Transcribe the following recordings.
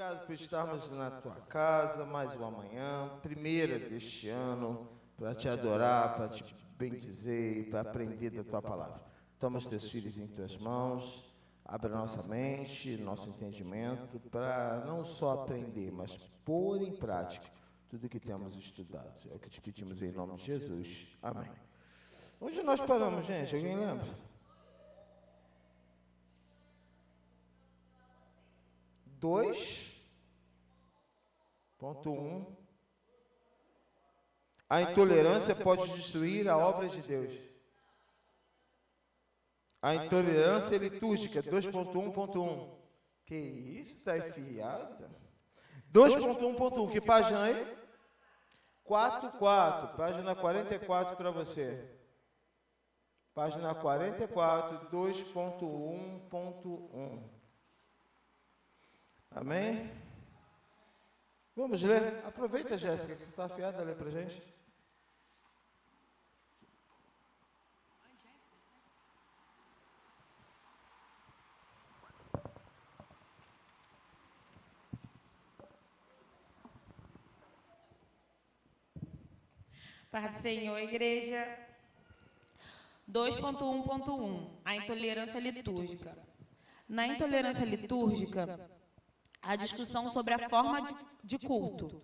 Obrigado por estarmos na tua casa mais uma manhã, primeira deste ano, para te adorar, para te bendizer e para aprender da tua palavra. Toma os teus filhos em tuas mãos, abre a nossa mente, nosso entendimento, para não só aprender, mas pôr em prática tudo o que temos estudado. É o que te pedimos em nome de Jesus. Amém. Onde nós paramos, gente? Alguém lembra? 2.1. A intolerância pode destruir a obra de Deus. A intolerância litúrgica, 2.1.1. Que isso, está enfiado? 2.1.1, que página aí? 4.4, página 44 para você. Página 44, 2.1.1. Amém? Vamos ler? Aproveita, Jéssica, que você está afiada a ler para a gente. Paz do Senhor, igreja. 2.1.1. A intolerância litúrgica. Na intolerância litúrgica, a discussão sobre a forma de culto.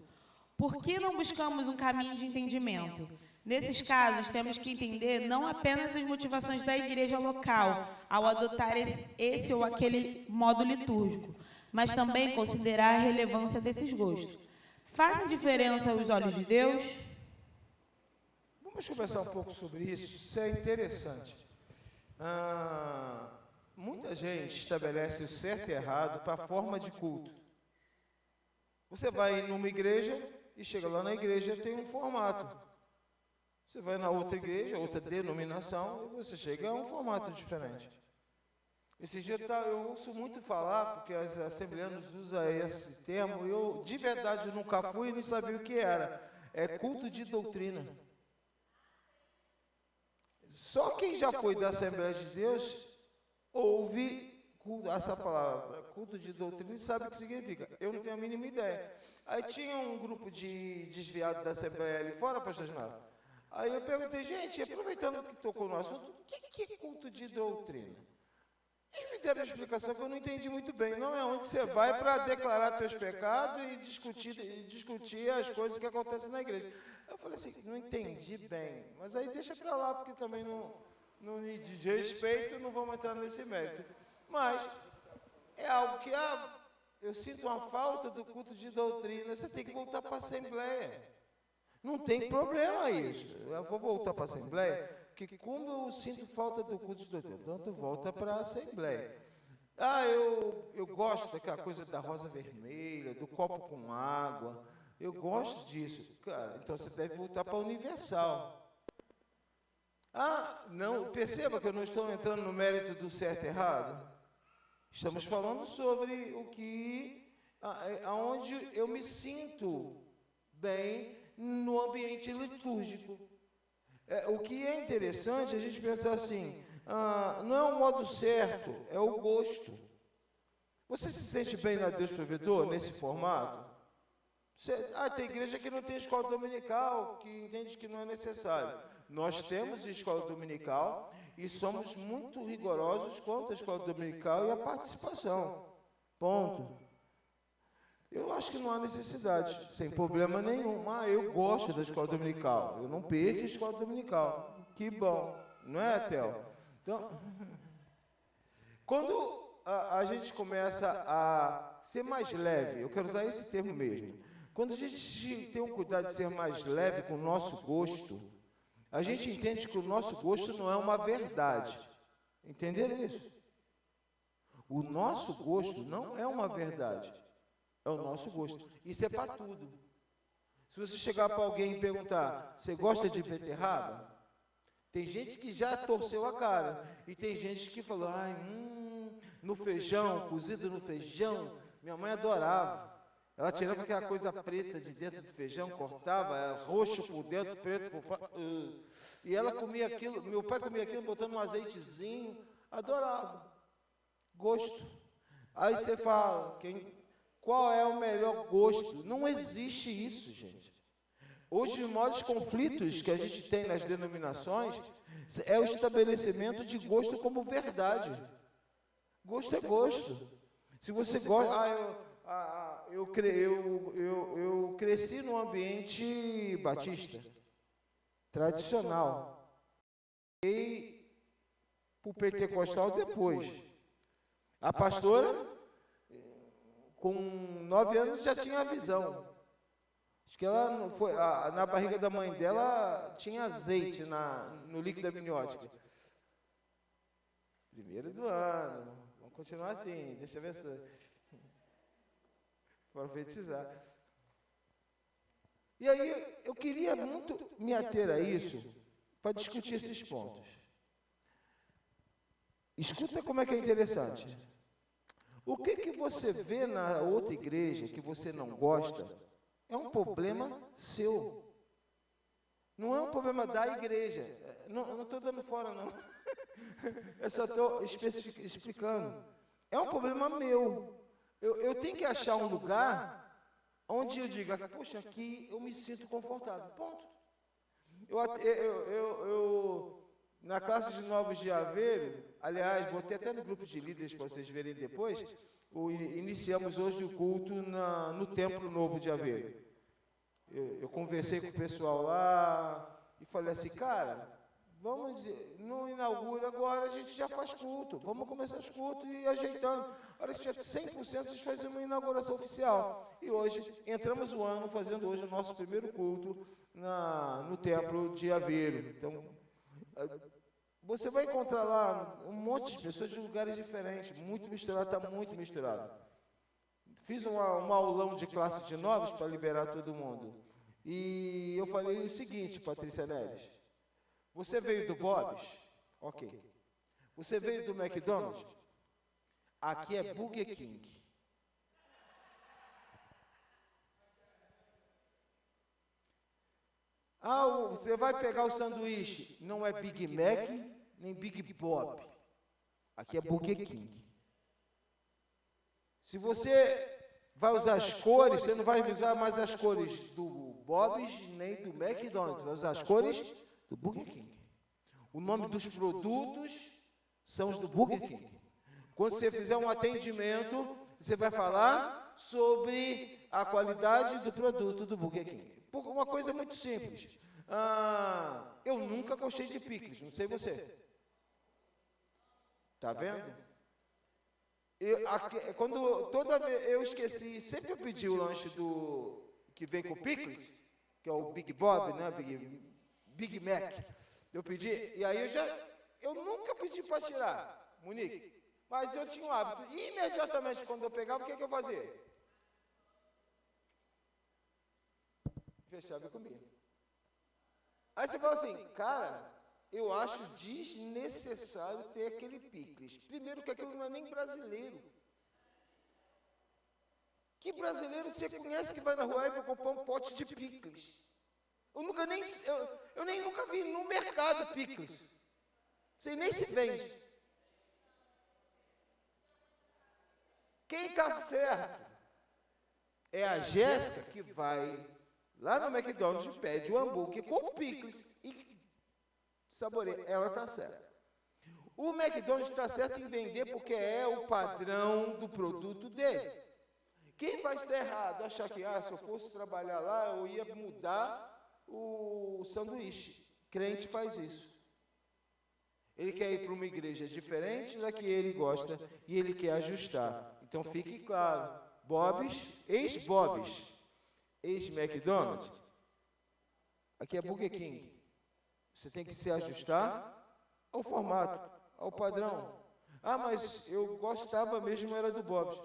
Por que não buscamos um caminho de entendimento? Nesses casos, temos que entender não apenas as motivações da igreja local ao adotar esse ou aquele modo litúrgico, mas também considerar a relevância desses gostos. Fazem diferença aos olhos de Deus? Vamos conversar um pouco sobre isso. Isso é interessante. Muita gente estabelece o certo e errado para a forma de culto. Você vai numa igreja e chega lá na igreja tem um formato. Você vai na outra igreja, outra denominação, e você chega a um formato diferente. Esse dia eu ouço muito falar, porque as assembleanos usam esse termo, eu de verdade nunca fui e não sabia o que era. É culto de doutrina. Só quem já foi da Assembleia de Deus ouve essa palavra, culto de doutrina, e sabe o que significa. Eu não tenho a mínima ideia. Aí tinha um grupo de desviados da Assembleia ali fora, pastor Genaro. Aí eu perguntei, gente, aproveitando que tocou no assunto, o que é culto de doutrina? Eles me deram uma explicação que eu não entendi muito bem. Não é onde você vai para declarar teus pecados e discutir as coisas que acontecem na igreja. Eu falei assim, não entendi bem, mas aí deixa para lá, porque também não me diz respeito, não vamos entrar nesse mérito. Mas é algo que eu sinto uma falta do culto de doutrina, você tem que voltar para a Assembleia. Não tem problema isso. Eu vou voltar para a Assembleia, porque como eu sinto falta do culto de doutrina, então volta para a Assembleia. Eu gosto daquela coisa da rosa vermelha, do copo com água. Eu gosto disso. Cara, então você deve voltar para a Universal. Não, perceba que eu não estou entrando no mérito do certo e errado. Estamos falando sobre o que, aonde eu me sinto bem no ambiente litúrgico. O que é interessante a gente pensar assim, não é o modo certo, é o gosto. Você se sente bem na Deus Provedor nesse formato? Tem igreja que não tem escola dominical, que entende que não é necessário. Nós temos escola dominical e somos muito rigorosos quanto à escola dominical e à participação. Ponto. Eu acho que não há necessidade, sem problema nenhum. Eu gosto da escola dominical. Eu não perco a escola dominical. Que bom, não é, Theo? Então, quando a gente começa a ser mais leve, eu quero usar esse termo mesmo. Quando a gente tem um cuidado de ser mais leve com o nosso gosto, a gente entende que o nosso gosto não é uma verdade. Entenderam isso? O nosso gosto não é uma verdade. É o nosso gosto. Isso é para tudo. Se você chegar para alguém e perguntar, você gosta de beterraba? Tem gente que já torceu a cara. E tem gente que falou, no feijão, cozido no feijão, minha mãe adorava. Ela tirava aquela coisa preta de dentro do feijão, cortava, era roxo por dentro, preto por fora. E ela comia aquilo, meu pai comia aquilo botando um azeitezinho, adorava. Gosto. Aí você fala, qual é o melhor gosto. Não existe isso, gente. Hoje, os maiores conflitos que a gente tem nas denominações é o estabelecimento de gosto como verdade. Gosto é gosto. Se você gosta... eu cresci num ambiente batista, tradicional. E para o pentecostal depois. A pastora, com 9 anos, já tinha a visão. Acho que ela não foi, na barriga da mãe dela tinha azeite no líquido amniótico. Primeiro do ano. Vamos continuar assim, deixa eu ver se... Profetizar. E aí, eu queria muito me ater a isso, para discutir esses pontos. Escuta como é que é interessante. O que você vê na outra igreja que você não gosta, é um problema seu. Não é um problema da igreja. Não estou dando fora, não. Eu só estou explicando. É um problema meu. Eu tenho que achar um lugar onde eu diga, poxa, aqui eu me sinto confortável. Ponto. Na classe de novos de Aveiro, aliás, botei até no grupo de líderes para vocês verem depois, iniciamos hoje o culto no Templo Novo de Aveiro. Eu conversei com o pessoal lá e falei assim, cara, vamos dizer, não inaugura agora, a gente já faz culto, vamos começar os cultos e ir ajeitando. A hora que tiver 100%, vocês fazem uma inauguração oficial. E hoje, entramos o ano fazendo hoje o nosso primeiro culto no Templo de Aveiro. Então, você vai encontrar lá um monte de pessoas de lugares diferentes, muito misturado, está muito misturado. Fiz um aulão de classe de novos para liberar todo mundo. E eu falei o seguinte, Patrícia Neves, você veio do Bob's? Ok. Você veio do McDonald's? Aqui é Burger King. Você vai pegar o sanduíche, não é Big Mac, nem Big Bob. Aqui é Burger King. Se você vai usar as cores, você não vai usar mais as cores do Bob's nem do McDonald's, vai usar as cores do Burger King. O nome dos produtos são os do Burger King. Quando você fizer um atendimento, você vai falar sobre a qualidade do produto do Burger King. Uma coisa muito simples. Eu nunca gostei de picles, não sei você. Tá vendo? Toda vez eu esqueci, sempre eu pedi o lanche que vem com picles, que é o Big Bob, né? Big Mac. Eu pedi, e aí eu nunca pedi para tirar, Monique. Mas eu tinha um hábito. E imediatamente quando eu pegava, o que eu fazia? Fechava e comia. Aí você fala assim, cara, eu acho desnecessário ter aquele picles. Primeiro que aquilo não é nem brasileiro. Que brasileiro você conhece que vai na rua e vai comprar um pote de picles? Eu nunca vi no mercado picles. Você nem se vende. Quem está certo é a Jéssica que vai lá no McDonald's e pede o hambúrguer com picles e saboreia. Ela está certa. O McDonald's está certo em vender porque é o padrão do produto dele. Quem vai estar errado? Achar que se eu fosse trabalhar lá, eu ia mudar o sanduíche. Crente faz isso. Ele quer ir para uma igreja diferente da que ele gosta e ele quer ajustar. Então fique claro, Bob's, ex-Bob's, ex-McDonald's, aqui é Burger King. Você tem que se ajustar ao formato, ao padrão. Mas eu gostava mesmo, era do Bob's.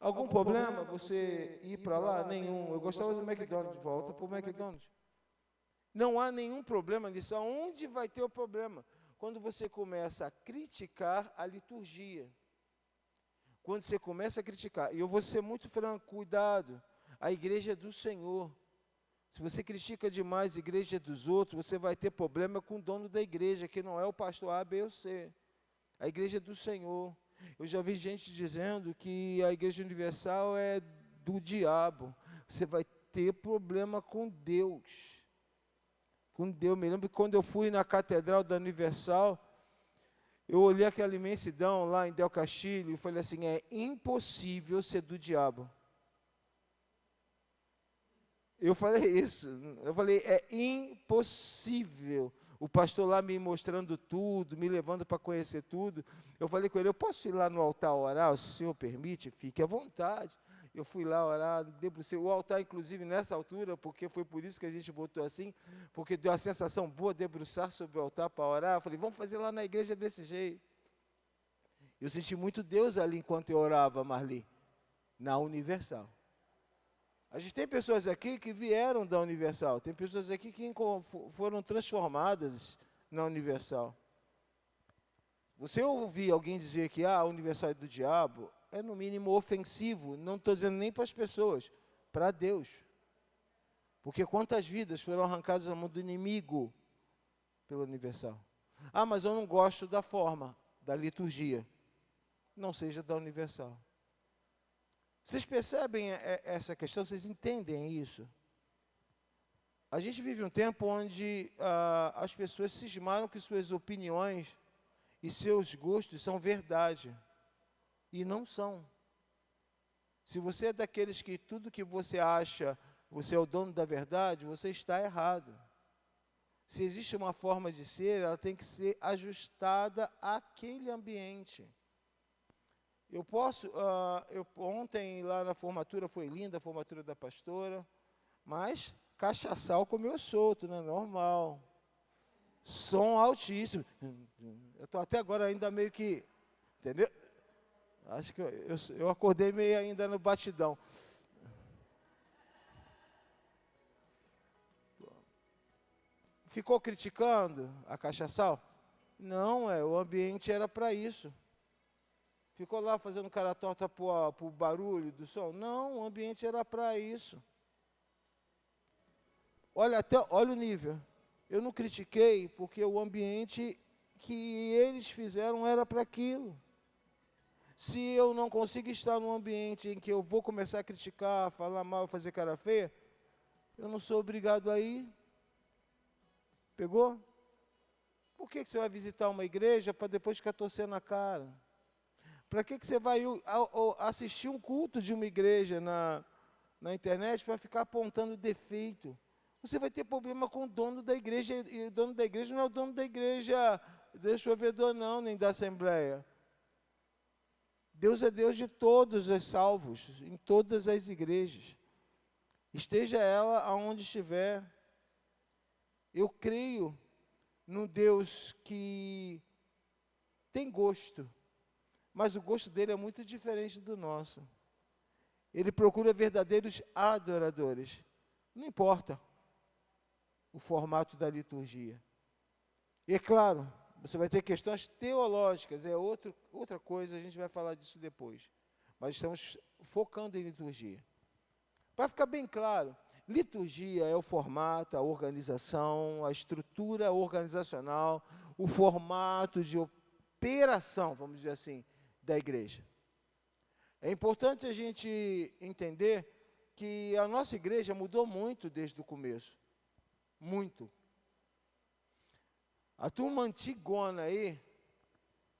Algum problema você ir para lá? Nenhum. Eu gostava do McDonald's, volta para o McDonald's. Não há nenhum problema nisso. Aonde vai ter o problema? Quando você começa a criticar a liturgia. Quando você começa a criticar, e eu vou ser muito franco, cuidado, a igreja é do Senhor. Se você critica demais a igreja dos outros, você vai ter problema com o dono da igreja, que não é o pastor A, B ou C. A igreja é do Senhor. Eu já vi gente dizendo que a Igreja Universal é do diabo. Você vai ter problema com Deus. Com Deus. Me lembro que quando eu fui na Catedral da Universal, eu olhei aquela imensidão lá em Del Castilho e falei assim, é impossível ser do diabo. Eu falei isso. Eu falei, é impossível. O pastor lá me mostrando tudo, me levando para conhecer tudo. Eu falei com ele, eu posso ir lá no altar orar? Se o senhor permite? Fique à vontade. Eu fui lá orar, debrucei o altar, inclusive, nessa altura, porque foi por isso que a gente botou assim, porque deu a sensação boa debruçar sobre o altar para orar. Eu falei, vamos fazer lá na igreja desse jeito. Eu senti muito Deus ali enquanto eu orava, Marli, na Universal. A gente tem pessoas aqui que vieram da Universal, tem pessoas aqui que foram transformadas na Universal. Você ouvir alguém dizer que a Universal é do diabo, é no mínimo ofensivo, não estou dizendo nem para as pessoas, para Deus. Porque quantas vidas foram arrancadas na mão do inimigo pela Universal? Ah, mas eu não gosto da forma, da liturgia. Não seja da Universal. Vocês percebem essa questão? Vocês entendem isso? A gente vive um tempo onde as pessoas cismaram que suas opiniões e seus gostos são verdade. E não são. Se você é daqueles que tudo que você acha, você é o dono da verdade, você está errado. Se existe uma forma de ser, ela tem que ser ajustada àquele ambiente. Ontem lá na formatura foi linda, a formatura da pastora, mas cachaçal comeu solto, né? Normal. Som altíssimo. Eu estou até agora ainda meio que, entendeu? Acho que eu acordei meio ainda no batidão. Ficou criticando a cachaçal? Não, o ambiente era para isso. Ficou lá fazendo cara torta para o barulho do som? Não, o ambiente era para isso. Olha o nível. Eu não critiquei porque o ambiente que eles fizeram era para aquilo. Se eu não consigo estar num ambiente em que eu vou começar a criticar, falar mal, fazer cara feia, eu não sou obrigado a ir. Pegou? Por que você vai visitar uma igreja para depois ficar torcendo a cara? Para que você vai assistir um culto de uma igreja na internet para ficar apontando defeito? Você vai ter problema com o dono da igreja, e o dono da igreja não é o dono da igreja, deixa eu ver, não, nem da Assembleia. Deus é Deus de todos os salvos, em todas as igrejas. Esteja ela aonde estiver. Eu creio num Deus que tem gosto, mas o gosto dele é muito diferente do nosso. Ele procura verdadeiros adoradores. Não importa o formato da liturgia. E é claro, você vai ter questões teológicas, outra coisa, a gente vai falar disso depois. Mas estamos focando em liturgia. Para ficar bem claro, liturgia é o formato, a organização, a estrutura organizacional, o formato de operação, vamos dizer assim, da igreja. É importante a gente entender que a nossa igreja mudou muito desde o começo. Muito. A turma antigona aí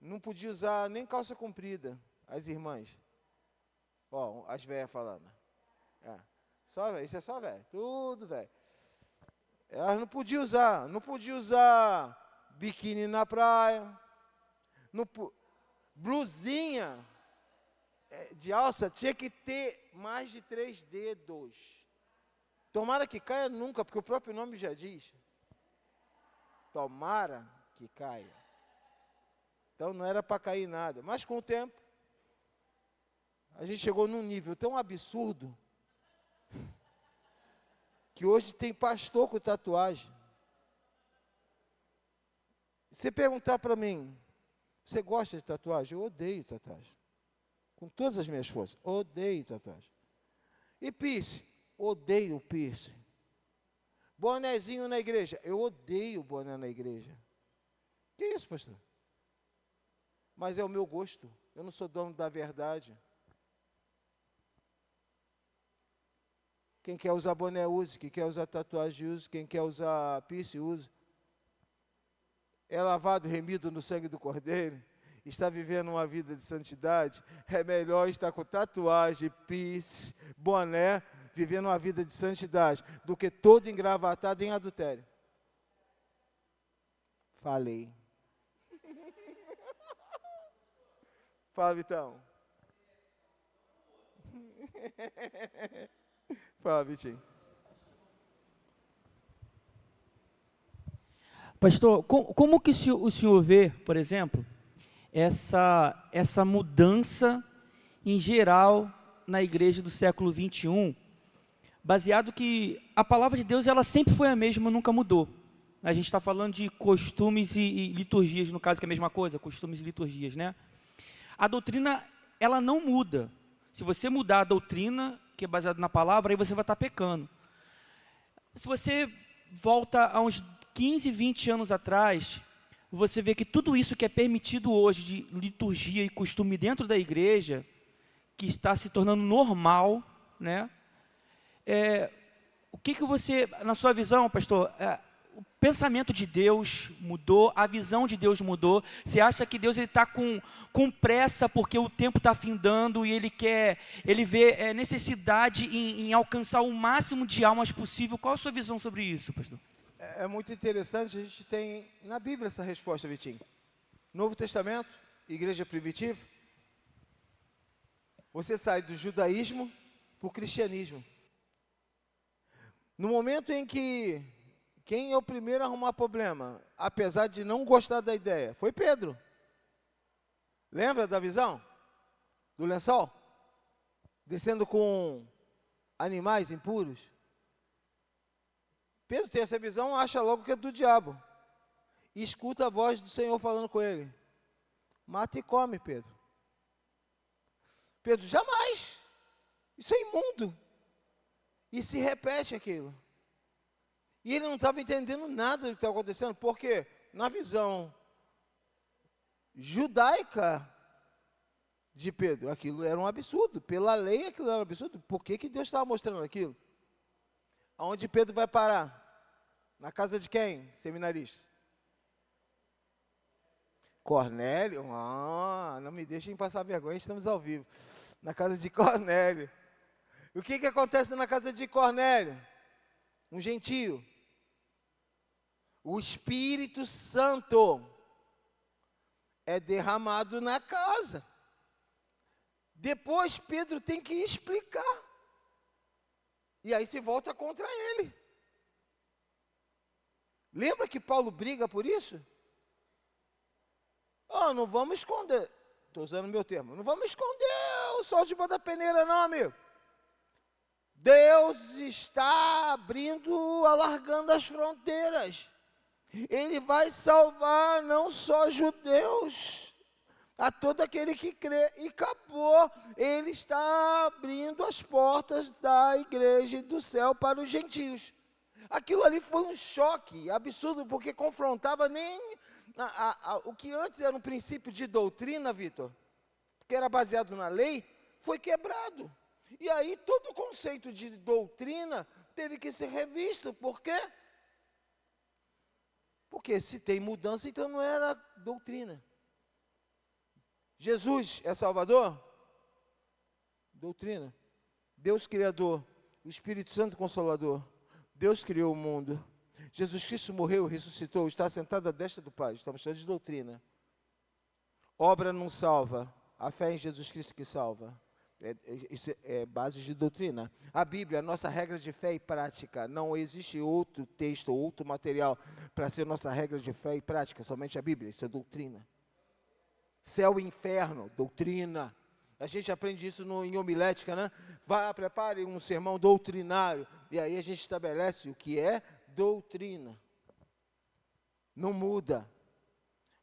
não podia usar nem calça comprida, as irmãs. Ó, as velhas falando. Isso é só velho, tudo velho. Elas não podiam usar biquíni na praia, blusinha de alça tinha que ter mais de 3 dedos. Tomara que caia nunca, porque o próprio nome já diz. Tomara que caia. Então não era para cair nada. Mas com o tempo, a gente chegou num nível tão absurdo que hoje tem pastor com tatuagem. Se perguntar para mim, você gosta de tatuagem? Eu odeio tatuagem. Com todas as minhas forças, odeio tatuagem. E piercing? Odeio piercing. Bonezinho na igreja? Eu odeio boné na igreja. Que isso, pastor? Mas é o meu gosto. Eu não sou dono da verdade. Quem quer usar boné, use. Quem quer usar tatuagem, use. Quem quer usar piercing, use. É lavado e remido no sangue do Cordeiro. Está vivendo uma vida de santidade. É melhor estar com tatuagem, piercing, boné, vivendo uma vida de santidade, do que todo engravatado em adultério. Falei. Fala, Vitão. Fala, Vitinho. Pastor, como que o senhor vê, por exemplo, essa mudança em geral na igreja do século 21, baseado que a palavra de Deus ela sempre foi a mesma, nunca mudou. A gente está falando de costumes e liturgias, no caso que é a mesma coisa, costumes e liturgias, né? A doutrina, ela não muda. Se você mudar a doutrina, que é baseada na palavra, aí você vai estar pecando. Se você volta a uns 15, 20 anos atrás, você vê que tudo isso que é permitido hoje de liturgia e costume dentro da igreja, que está se tornando normal, né? O que você, na sua visão, pastor, o pensamento de Deus mudou, a visão de Deus mudou? Você acha que Deus está com pressa porque o tempo está findando e ele vê necessidade em alcançar o máximo de almas possível? Qual a sua visão sobre isso, pastor? É muito interessante, a gente tem na Bíblia essa resposta, Vitinho. Novo Testamento, igreja primitiva, você sai do judaísmo para o cristianismo. No momento em que quem é o primeiro a arrumar problema, apesar de não gostar da ideia, foi Pedro. Lembra da visão? Do lençol? Descendo com animais impuros? Pedro tem essa visão, acha logo que é do diabo. E escuta a voz do Senhor falando com ele. Mata e come, Pedro. Pedro, jamais. Isso é imundo. E se repete aquilo. E ele não estava entendendo nada do que estava acontecendo, porque na visão judaica de Pedro, aquilo era um absurdo. Pela lei, aquilo era um absurdo. Por que Deus estava mostrando aquilo? Aonde Pedro vai parar? Na casa de quem? Seminarista. Cornélio? Não me deixem passar vergonha, estamos ao vivo. Na casa de Cornélio. O que acontece na casa de Cornélio? Um gentio. O Espírito Santo é derramado na casa. Depois Pedro tem que explicar. E aí se volta contra ele. Lembra que Paulo briga por isso? Não vamos esconder. Estou usando o meu termo. Não vamos esconder o sol debaixo da peneira, não, amigo. Deus está abrindo, alargando as fronteiras. Ele vai salvar não só judeus, a todo aquele que crê. E acabou. Ele está abrindo as portas da igreja e do céu para os gentios. Aquilo ali foi um choque absurdo, porque confrontava nem o que antes era um princípio de doutrina, Vitor, que era baseado na lei, foi quebrado. E aí todo o conceito de doutrina teve que ser revisto. Por quê? Porque se tem mudança, então não era doutrina. Jesus é Salvador? Doutrina. Deus Criador, o Espírito Santo Consolador. Deus criou o mundo. Jesus Cristo morreu, ressuscitou, está sentado à destra do Pai. Estamos falando de doutrina. Obra não salva. A fé em Jesus Cristo que salva. Isso é base de doutrina. A Bíblia, a nossa regra de fé e prática. Não existe outro texto, outro material para ser nossa regra de fé e prática. Somente a Bíblia. Isso é doutrina. Céu e inferno, doutrina. A gente aprende isso em homilética, né? Prepare um sermão doutrinário. E aí a gente estabelece o que é doutrina. Não muda.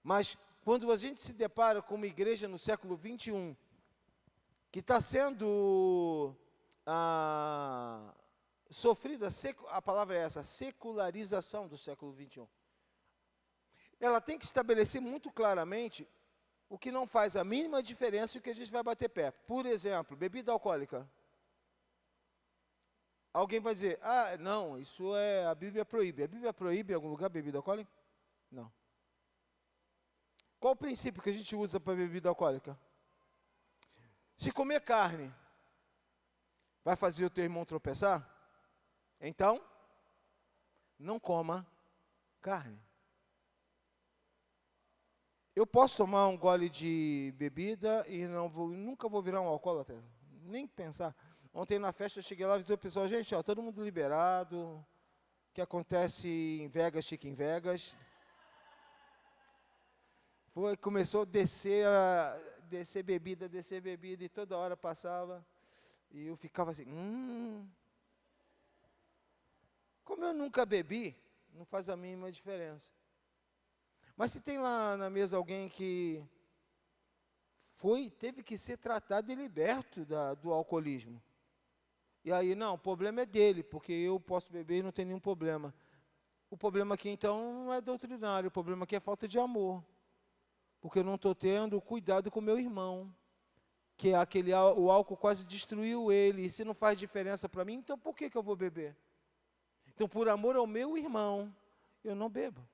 Mas quando a gente se depara com uma igreja no século 21, que está sendo sofrida, a palavra é essa, secularização do século 21. Ela tem que estabelecer muito claramente o que não faz a mínima diferença e o que a gente vai bater pé. Por exemplo, bebida alcoólica. Alguém vai dizer, não, isso a Bíblia proíbe. A Bíblia proíbe em algum lugar bebida alcoólica? Não. Qual o princípio que a gente usa para bebida alcoólica? Se comer carne vai fazer o teu irmão tropeçar, então não coma carne. Eu posso tomar um gole de bebida e nunca vou virar um alcoólatra, nem pensar. Ontem na festa eu cheguei lá e disse ao pessoal, gente, todo mundo liberado, o que acontece em Vegas fica em Vegas. Começou a descer bebida, e toda hora passava, e eu ficava assim, Como eu nunca bebi, não faz a mínima diferença. Mas se tem lá na mesa alguém que teve que ser tratado e liberto do alcoolismo, e aí, não, o problema é dele, porque eu posso beber e não tem nenhum problema. O problema aqui, então, não é doutrinário, o problema aqui é falta de amor. Porque eu não estou tendo cuidado com o meu irmão, que o álcool quase destruiu ele, e se não faz diferença para mim, então por que eu vou beber? Então, por amor ao meu irmão, eu não bebo.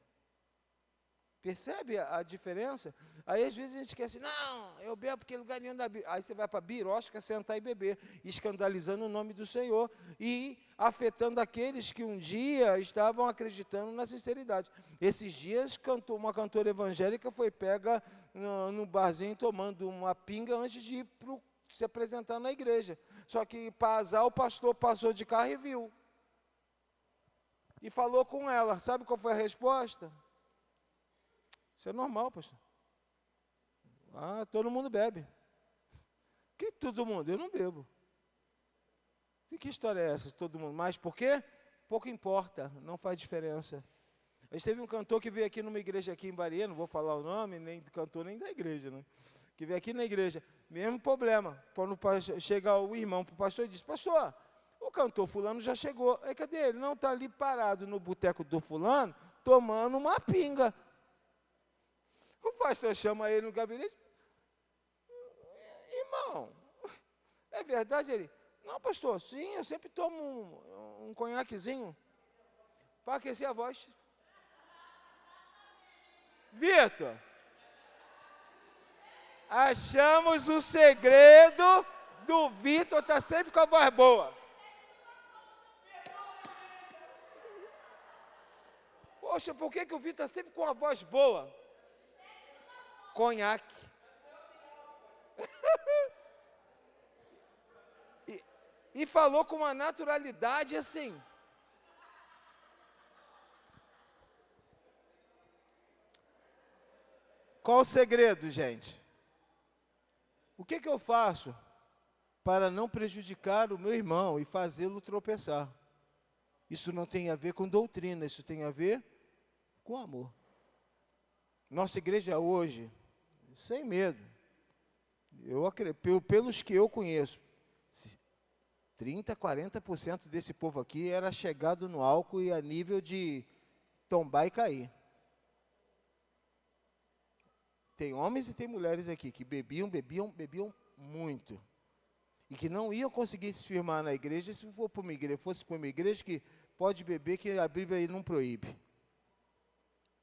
Percebe a diferença? Aí, às vezes, a gente quer assim, não, eu bebo porque lugar nenhum da Bíblia. Aí você vai para a birosca, sentar e beber, escandalizando o nome do Senhor e afetando aqueles que um dia estavam acreditando na sinceridade. Esses dias, uma cantora evangélica foi pega no barzinho tomando uma pinga antes de ir se apresentar na igreja. Só que, para azar, o pastor passou de carro e viu. E falou com ela. Sabe qual foi a resposta? Isso é normal, pastor. Todo mundo bebe. Que todo mundo? Eu não bebo. E que história é essa? Todo mundo. Mas por quê? Pouco importa, não faz diferença. A gente teve um cantor que veio aqui numa igreja aqui em Bahia, não vou falar o nome, nem do cantor, nem da igreja, né? Que veio aqui na igreja. Mesmo problema. Quando chega o irmão para o pastor e diz, pastor, o cantor fulano já chegou. Aí cadê ele? Não, está ali parado no boteco do fulano, tomando uma pinga. O pastor chama ele no gabinete. Irmão, é verdade? Ele, não, pastor, sim, eu sempre tomo um conhaquezinho para aquecer a voz. Vitor, achamos o segredo do Vitor estar sempre com a voz boa. Poxa, por que o Vitor está sempre com a voz boa? Conhaque. E falou com uma naturalidade assim. Qual o segredo, gente? O que eu faço para não prejudicar o meu irmão e fazê-lo tropeçar? Isso não tem a ver com doutrina, isso tem a ver com amor. Nossa igreja hoje, sem medo, pelos que eu conheço, 30%, 40% desse povo aqui era chegado no álcool e a nível de tombar e cair. Tem homens e tem mulheres aqui que bebiam muito. E que não iam conseguir se firmar na igreja se fosse para uma igreja que pode beber, que a Bíblia aí não proíbe.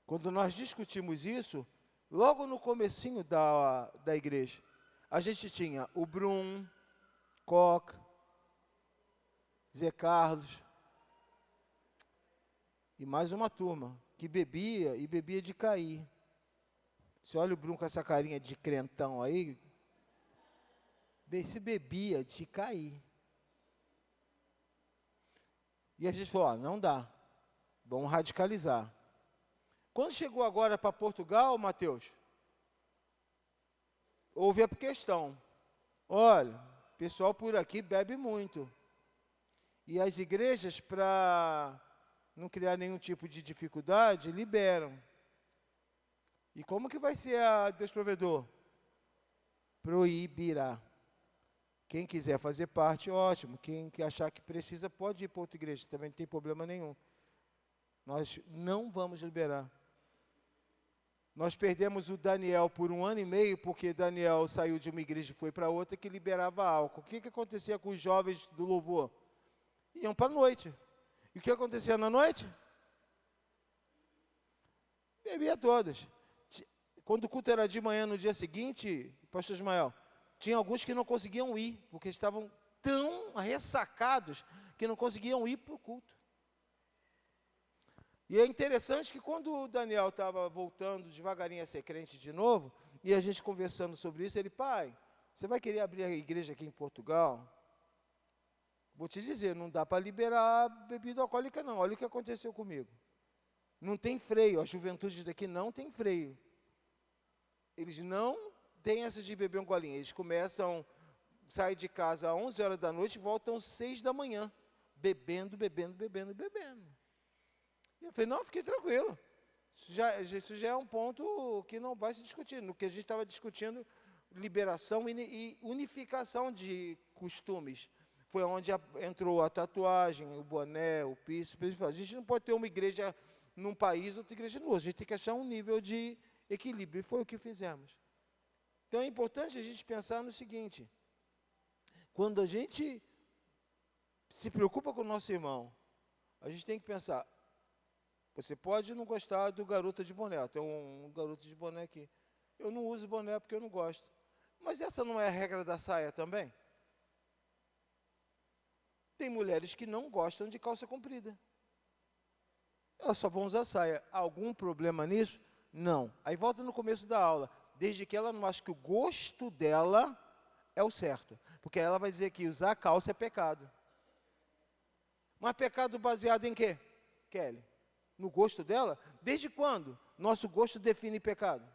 Quando nós discutimos isso, logo no comecinho da igreja, a gente tinha o Brum, Coca, Zé Carlos, e mais uma turma, que bebia e bebia de cair. Você olha o Brum com essa carinha de crentão aí, se bebia de cair. E a gente falou, não dá, vamos radicalizar. Quando chegou agora para Portugal, Mateus, houve a questão. Olha, o pessoal por aqui bebe muito. E as igrejas, para não criar nenhum tipo de dificuldade, liberam. E como que vai ser a Deus provedor? Proibirá. Quem quiser fazer parte, ótimo. Quem achar que precisa, pode ir para outra igreja. Também não tem problema nenhum. Nós não vamos liberar. Nós perdemos o Daniel por 1 ano e meio, porque Daniel saiu de uma igreja e foi para outra que liberava álcool. O que acontecia com os jovens do louvor? iam para a noite. E o que acontecia na noite? Bebia todas. Quando o culto era de manhã no dia seguinte, pastor Ismael, tinha alguns que não conseguiam ir, porque estavam tão ressacados que não conseguiam ir para o culto. E é interessante que quando o Daniel estava voltando devagarinho a ser crente de novo, e a gente conversando sobre isso, ele, pai, você vai querer abrir a igreja aqui em Portugal? Vou te dizer, não dá para liberar bebida alcoólica não, olha o que aconteceu comigo. Não tem freio, a juventude daqui não tem freio. Eles não têm essa de beber um golinho, eles começam, saem de casa às 11 horas da noite e voltam às 6 da manhã, bebendo. E eu falei, não, fique tranquilo, isso já é um ponto que não vai se discutir, no que a gente estava discutindo, liberação e unificação de costumes. Foi onde entrou a tatuagem, o boné, o piercing. A gente não pode ter uma igreja num país, outra igreja no outro. A gente tem que achar um nível de equilíbrio. E foi o que fizemos. Então é importante a gente pensar no seguinte. Quando a gente se preocupa com o nosso irmão, a gente tem que pensar, você pode não gostar do garoto de boné. Tem um garoto de boné aqui. Eu não uso boné porque eu não gosto. Mas essa não é a regra da saia também? Tem mulheres que não gostam de calça comprida. Elas só vão usar saia. Algum problema nisso? Não. Aí volta no começo da aula. Desde que ela não ache que o gosto dela é o certo. Porque ela vai dizer que usar calça é pecado. Mas pecado baseado em quê, Kelly? No gosto dela? Desde quando nosso gosto define pecado?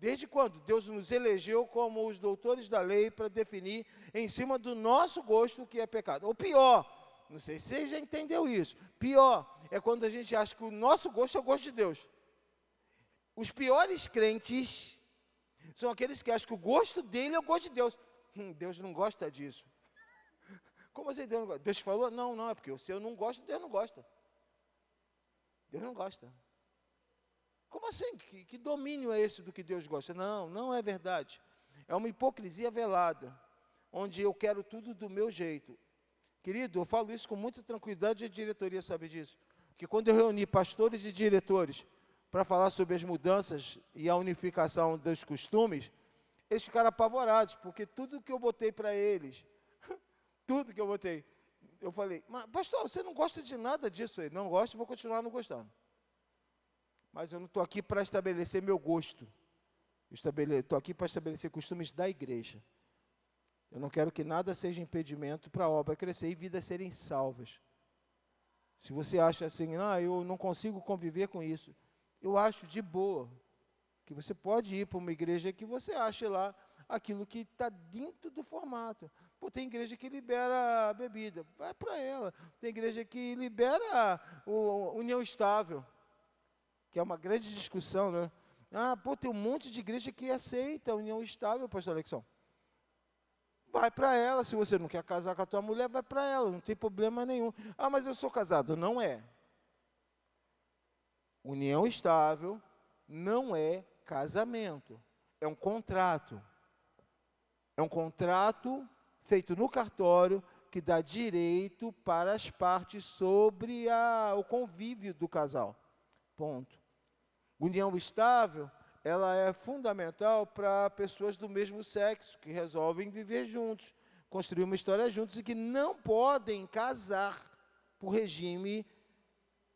Desde quando Deus nos elegeu como os doutores da lei para definir em cima do nosso gosto o que é pecado? Ou pior, não sei se você já entendeu isso, pior é quando a gente acha que o nosso gosto é o gosto de Deus. Os piores crentes são aqueles que acham que o gosto dele é o gosto de Deus. Deus não gosta disso. Como assim Deus não gosta? Deus falou? Não, é porque se eu não gosto, Deus não gosta. Deus não gosta. Como assim? Que domínio é esse do que Deus gosta? Não é verdade. É uma hipocrisia velada, onde eu quero tudo do meu jeito. Querido, eu falo isso com muita tranquilidade e a diretoria sabe disso. Porque quando eu reuni pastores e diretores para falar sobre as mudanças e a unificação dos costumes, eles ficaram apavorados, porque tudo que eu botei para eles, tudo que eu botei, eu falei, mas pastor, você não gosta de nada disso? Ele, não gosto, vou continuar não gostando. Mas eu não estou aqui para estabelecer meu gosto. Estou aqui para estabelecer costumes da igreja. Eu não quero que nada seja impedimento para a obra crescer e vidas serem salvas. Se você acha assim, eu não consigo conviver com isso, eu acho de boa que você pode ir para uma igreja que você ache lá aquilo que está dentro do formato. Pô, tem igreja que libera a bebida, vai para ela. Tem igreja que libera o união estável, que é uma grande discussão, né? Tem um monte de igreja que aceita a união estável, pastor Alexson. Vai para ela, se você não quer casar com a tua mulher, vai para ela, não tem problema nenhum. Mas eu sou casado. Não é. União estável não é casamento, é um contrato. É um contrato feito no cartório que dá direito para as partes sobre o convívio do casal. Ponto. União estável, ela é fundamental para pessoas do mesmo sexo, que resolvem viver juntos, construir uma história juntos e que não podem casar por regime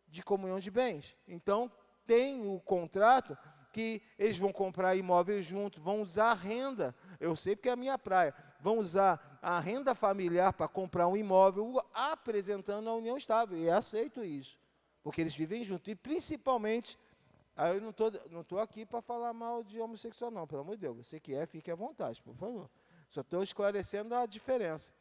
de comunhão de bens. Então, tem o contrato que eles vão comprar imóveis juntos, vão usar a renda, eu sei porque é a minha praia, vão usar a renda familiar para comprar um imóvel, apresentando a união estável, e eu aceito isso, porque eles vivem juntos, e principalmente, eu não estou aqui para falar mal de homossexual não, pelo amor de Deus, você que fique à vontade, por favor, só estou esclarecendo a diferença.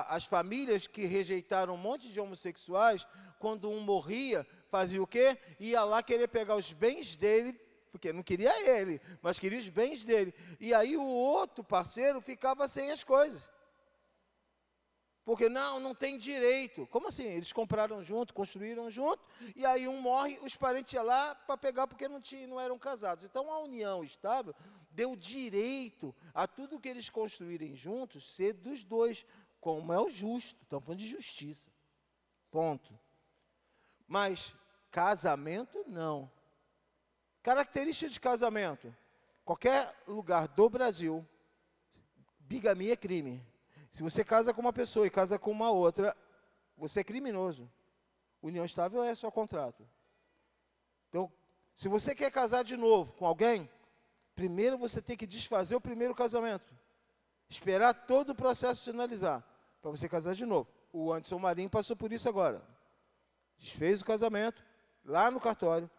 As famílias que rejeitaram um monte de homossexuais, quando um morria, fazia o quê? Ia lá querer pegar os bens dele, porque não queria ele, mas queria os bens dele. E aí o outro parceiro ficava sem as coisas. Porque não tem direito. Como assim? Eles compraram junto, construíram junto, e aí um morre, os parentes iam lá para pegar porque não eram casados. Então a união estável deu direito a tudo que eles construírem juntos ser dos dois, como é o justo. Estamos falando de justiça. Ponto. Mas casamento, não. Característica de casamento. Qualquer lugar do Brasil, bigamia é crime. Se você casa com uma pessoa e casa com uma outra, você é criminoso. União estável é só contrato. Então, se você quer casar de novo com alguém, primeiro você tem que desfazer o primeiro casamento. Esperar todo o processo finalizar, para você casar de novo. O Anderson Marinho passou por isso agora. Desfez o casamento, lá no cartório.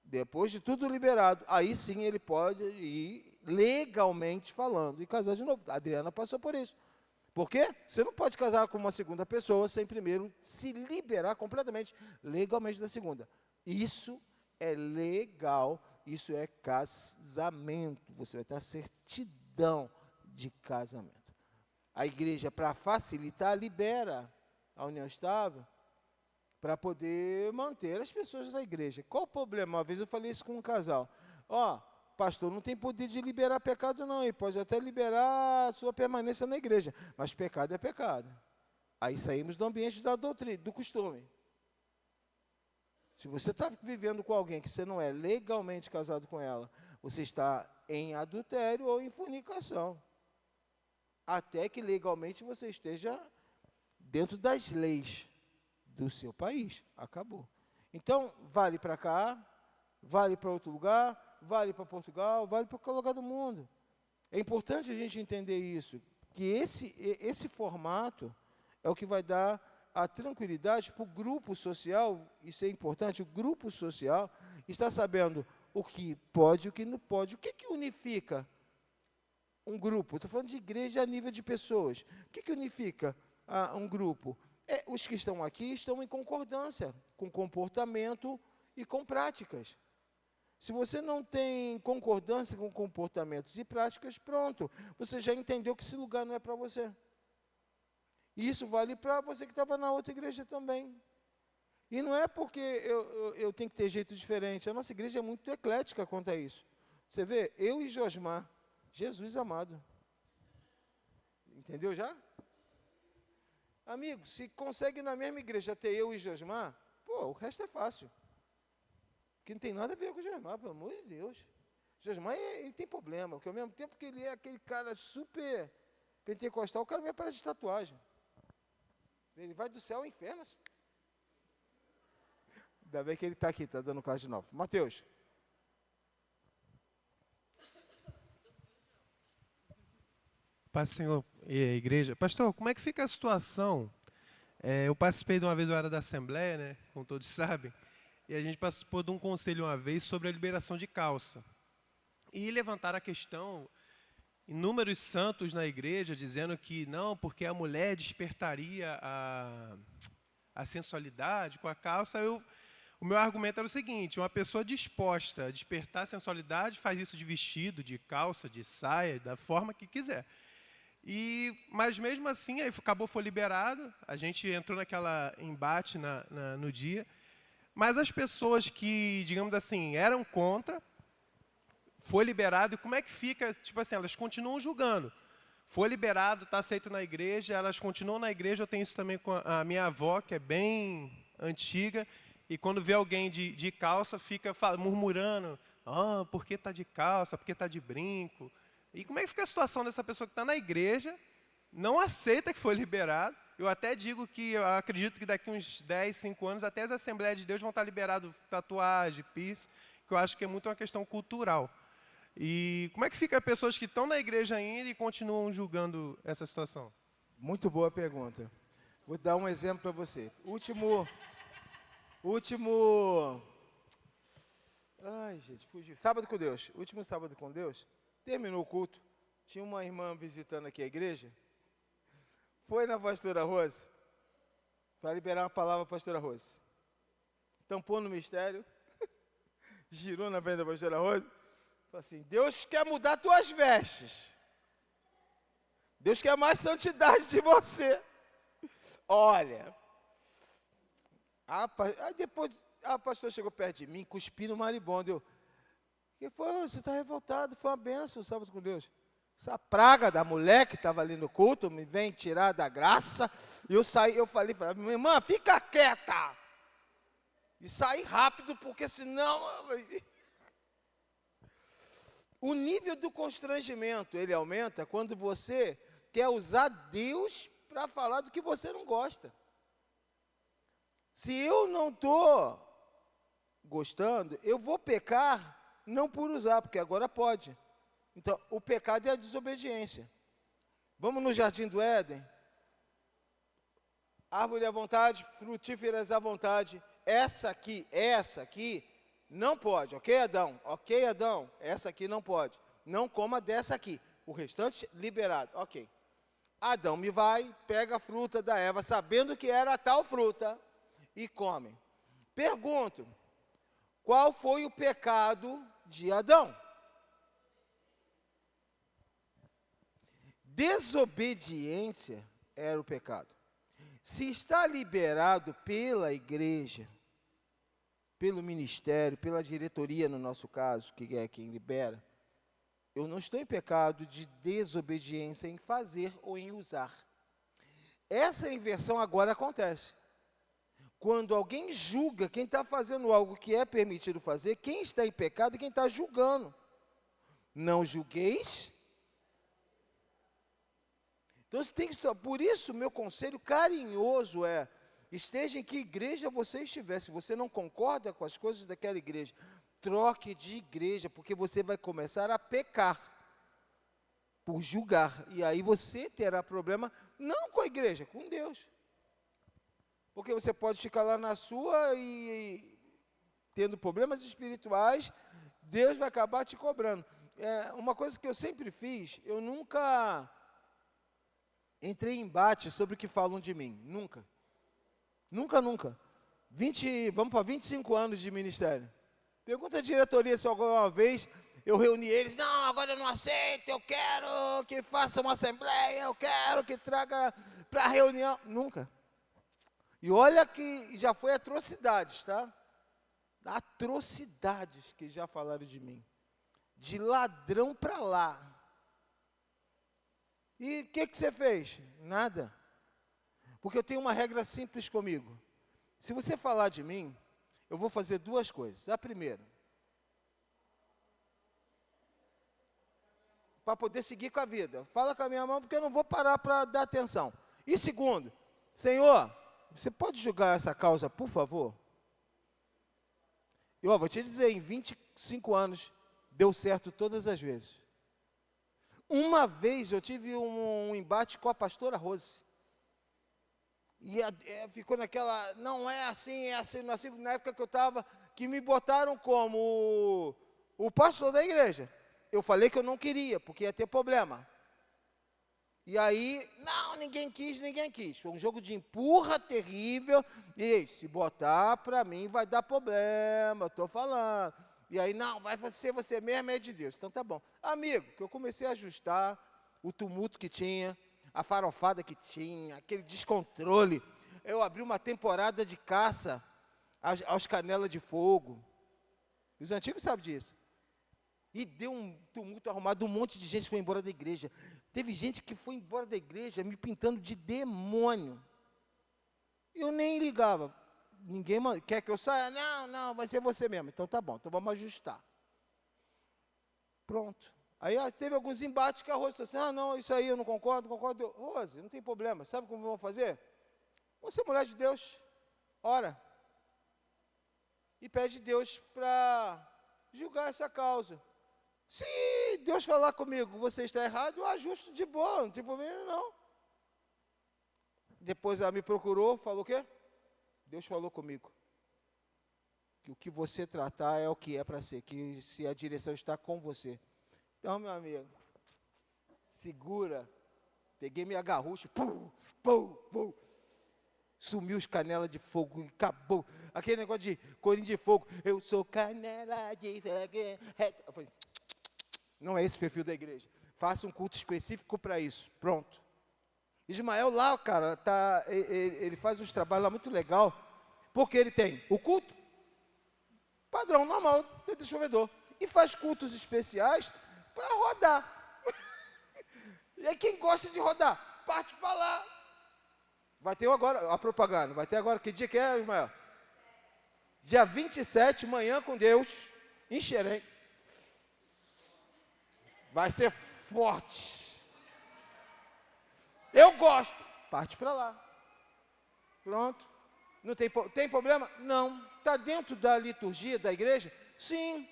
Depois de tudo liberado, aí sim ele pode ir legalmente falando e casar de novo. A Adriana passou por isso. Por quê? Você não pode casar com uma segunda pessoa sem primeiro se liberar completamente, legalmente da segunda. Isso é legal, isso é casamento. Você vai ter a certidão de casamento. A igreja, para facilitar, libera a união estável para poder manter as pessoas na igreja. Qual o problema? Uma vez eu falei isso com um casal. Pastor não tem poder de liberar pecado não, ele pode até liberar a sua permanência na igreja, mas pecado é pecado. Aí saímos do ambiente da doutrina, do costume. Se você está vivendo com alguém que você não é legalmente casado com ela, você está em adultério ou em fornicação. Até que legalmente você esteja dentro das leis do seu país. Acabou. Então, vale para cá, vale para outro lugar, vale para Portugal, vale para qualquer lugar do mundo. É importante a gente entender isso, que esse formato é o que vai dar a tranquilidade para o grupo social, isso é importante, o grupo social está sabendo o que pode e o que não pode. O que unifica um grupo? Estou falando de igreja a nível de pessoas. O que unifica um grupo? Os que estão aqui estão em concordância com comportamento e com práticas. Se você não tem concordância com comportamentos e práticas, pronto, você já entendeu que esse lugar não é para você. E isso vale para você que estava na outra igreja também. E não é porque eu tenho que ter jeito diferente, a nossa igreja é muito eclética quanto a isso. Você vê, eu e Josmar, Jesus amado. Entendeu já? Amigo, se consegue na mesma igreja ter eu e Josmar, o resto é fácil. Que não tem nada a ver com o Josmar, pelo amor de Deus. Josmar, ele tem problema, porque ao mesmo tempo que ele é aquele cara super pentecostal, o cara me aparece de tatuagem. Ele vai do céu ao inferno. Ainda bem que ele está aqui, está dando classe de novo. Mateus. Paz do Senhor e a igreja. Pastor, como é que fica a situação? Eu participei de uma vez da área da Assembleia, né, como todos sabem, e a gente participou de um conselho uma vez sobre a liberação de calça. E levantaram a questão, inúmeros santos na igreja, dizendo que não, porque a mulher despertaria a sensualidade com a calça. O meu argumento era o seguinte: uma pessoa disposta a despertar a sensualidade faz isso de vestido, de calça, de saia, da forma que quiser. Mas mesmo assim, aí foi liberado, a gente entrou naquela embate no dia, mas as pessoas que, digamos assim, eram contra, foi liberado, e como é que fica? Tipo assim, elas continuam julgando. Foi liberado, está aceito na igreja, elas continuam na igreja. Eu tenho isso também com a minha avó, que é bem antiga, e quando vê alguém de calça, fica murmurando, por que está de calça, por que está de brinco? E como é que fica a situação dessa pessoa que está na igreja, não aceita que foi liberado? Eu até digo que eu acredito que daqui uns 10, 5 anos, até as Assembleias de Deus vão estar liberadas tatuagem, piercing, que eu acho que é muito uma questão cultural. E como é que fica as pessoas que estão na igreja ainda e continuam julgando essa situação? Muito boa pergunta. Vou dar um exemplo para você. Ai, gente, fugiu. Sábado com Deus. Último sábado com Deus. Terminou o culto. Tinha uma irmã visitando aqui a igreja. Foi na pastora Rose para liberar uma palavra para a pastora Rose. Tampou no mistério. Girou na frente da pastora Rose. Falou assim: Deus quer mudar tuas vestes. Deus quer mais santidade de você. Olha, aí depois a pastora chegou perto de mim, cuspindo maribondo. Eu, que foi? Você está revoltado, foi uma benção o sábado com Deus. Essa praga da mulher que estava ali no culto me vem tirar da graça. E eu falei para ela, minha irmã, fica quieta. E saí rápido, porque senão... O nível do constrangimento, ele aumenta quando você quer usar Deus para falar do que você não gosta. Se eu não estou gostando, eu vou pecar, não por usar, porque agora pode. Então, o pecado é a desobediência. Vamos no Jardim do Éden? Árvore à vontade, frutíferas à vontade. Essa aqui, não pode, ok, Adão? Ok, Adão, essa aqui não pode. Não coma dessa aqui. O restante, liberado, ok. Adão pega a fruta da Eva, sabendo que era a tal fruta, e come. Pergunto, qual foi o pecado de Adão? Desobediência era o pecado. Se está liberado pela igreja, pelo ministério, pela diretoria, no nosso caso, que é quem libera, eu não estou em pecado de desobediência em fazer ou em usar. Essa inversão agora acontece. Quando alguém julga quem está fazendo algo que é permitido fazer, quem está em pecado é quem está julgando. Não julgueis. Então, você tem que, por isso, meu conselho carinhoso é, esteja em que igreja você estiver, se você não concorda com as coisas daquela igreja, troque de igreja, porque você vai começar a pecar, por julgar, e aí você terá problema, não com a igreja, com Deus. Porque você pode ficar lá na sua e tendo problemas espirituais, Deus vai acabar te cobrando. Uma coisa que eu sempre fiz, eu nunca entrei em embate sobre o que falam de mim. Nunca. Nunca. Vamos para 25 anos de ministério. Pergunta à diretoria se alguma vez eu reuni eles. Não, agora eu não aceito, eu quero que faça uma assembleia, eu quero que traga para a reunião. Nunca. E olha que já foi atrocidades, tá? Atrocidades que já falaram de mim. De ladrão para lá. E o que você fez? Nada. Porque eu tenho uma regra simples comigo. Se você falar de mim, eu vou fazer duas coisas. A primeira, para poder seguir com a vida. Fala com a minha mão, porque eu não vou parar para dar atenção. E segundo, Senhor, você pode julgar essa causa, por favor? Eu vou te dizer, em 25 anos, deu certo todas as vezes. Uma vez eu tive um embate com a pastora Rose. E ficou naquela, não é assim, não é assim. Na época que eu estava, que me botaram como o pastor da igreja. Eu falei que eu não queria, porque ia ter problema. E aí, não, ninguém quis. Foi um jogo de empurra terrível. E se botar para mim vai dar problema, eu estou falando. E aí, não, vai ser você mesmo, é de Deus. Então tá bom. Amigo, que eu comecei a ajustar o tumulto que tinha, a farofada que tinha, aquele descontrole. Eu abri uma temporada de caça aos canelas de fogo. Os antigos sabem disso. E deu um tumulto arrumado, um monte de gente foi embora da igreja. Teve gente que foi embora da igreja me pintando de demônio. Eu nem ligava. Ninguém quer que eu saia? Não, vai ser você mesmo. Então tá bom, então vamos ajustar. Pronto. Aí teve alguns embates que a Rose falou assim, não, isso aí eu não concordo. Rose, não tem problema, sabe como vamos fazer? Você é mulher de Deus, ora. E pede Deus para julgar essa causa. Se Deus falar comigo, você está errado, eu ajusto de boa, não tem problema não. Depois ela me procurou, falou o quê? Deus falou comigo. Que o que você tratar é o que é para ser, que se a direção está com você. Então, meu amigo, segura. Peguei minha garrucha, sumiu os canelas de fogo e acabou. Aquele negócio de corinho de fogo. Eu sou canela de fogo. Eu falei, não é esse o perfil da igreja. Faça um culto específico para isso. Pronto. Ismael lá, cara, ele faz uns trabalhos lá muito legal, porque ele tem o culto padrão, normal, do chovedor, e faz cultos especiais para rodar. E aí quem gosta de rodar, parte para lá. Vai ter agora, a propaganda, vai ter agora, que dia que é, Ismael? Dia 27, manhã com Deus, em Xerém. Vai ser forte. Eu gosto. Parte para lá. Pronto. Não tem problema? Não. Está dentro da liturgia da igreja? Sim.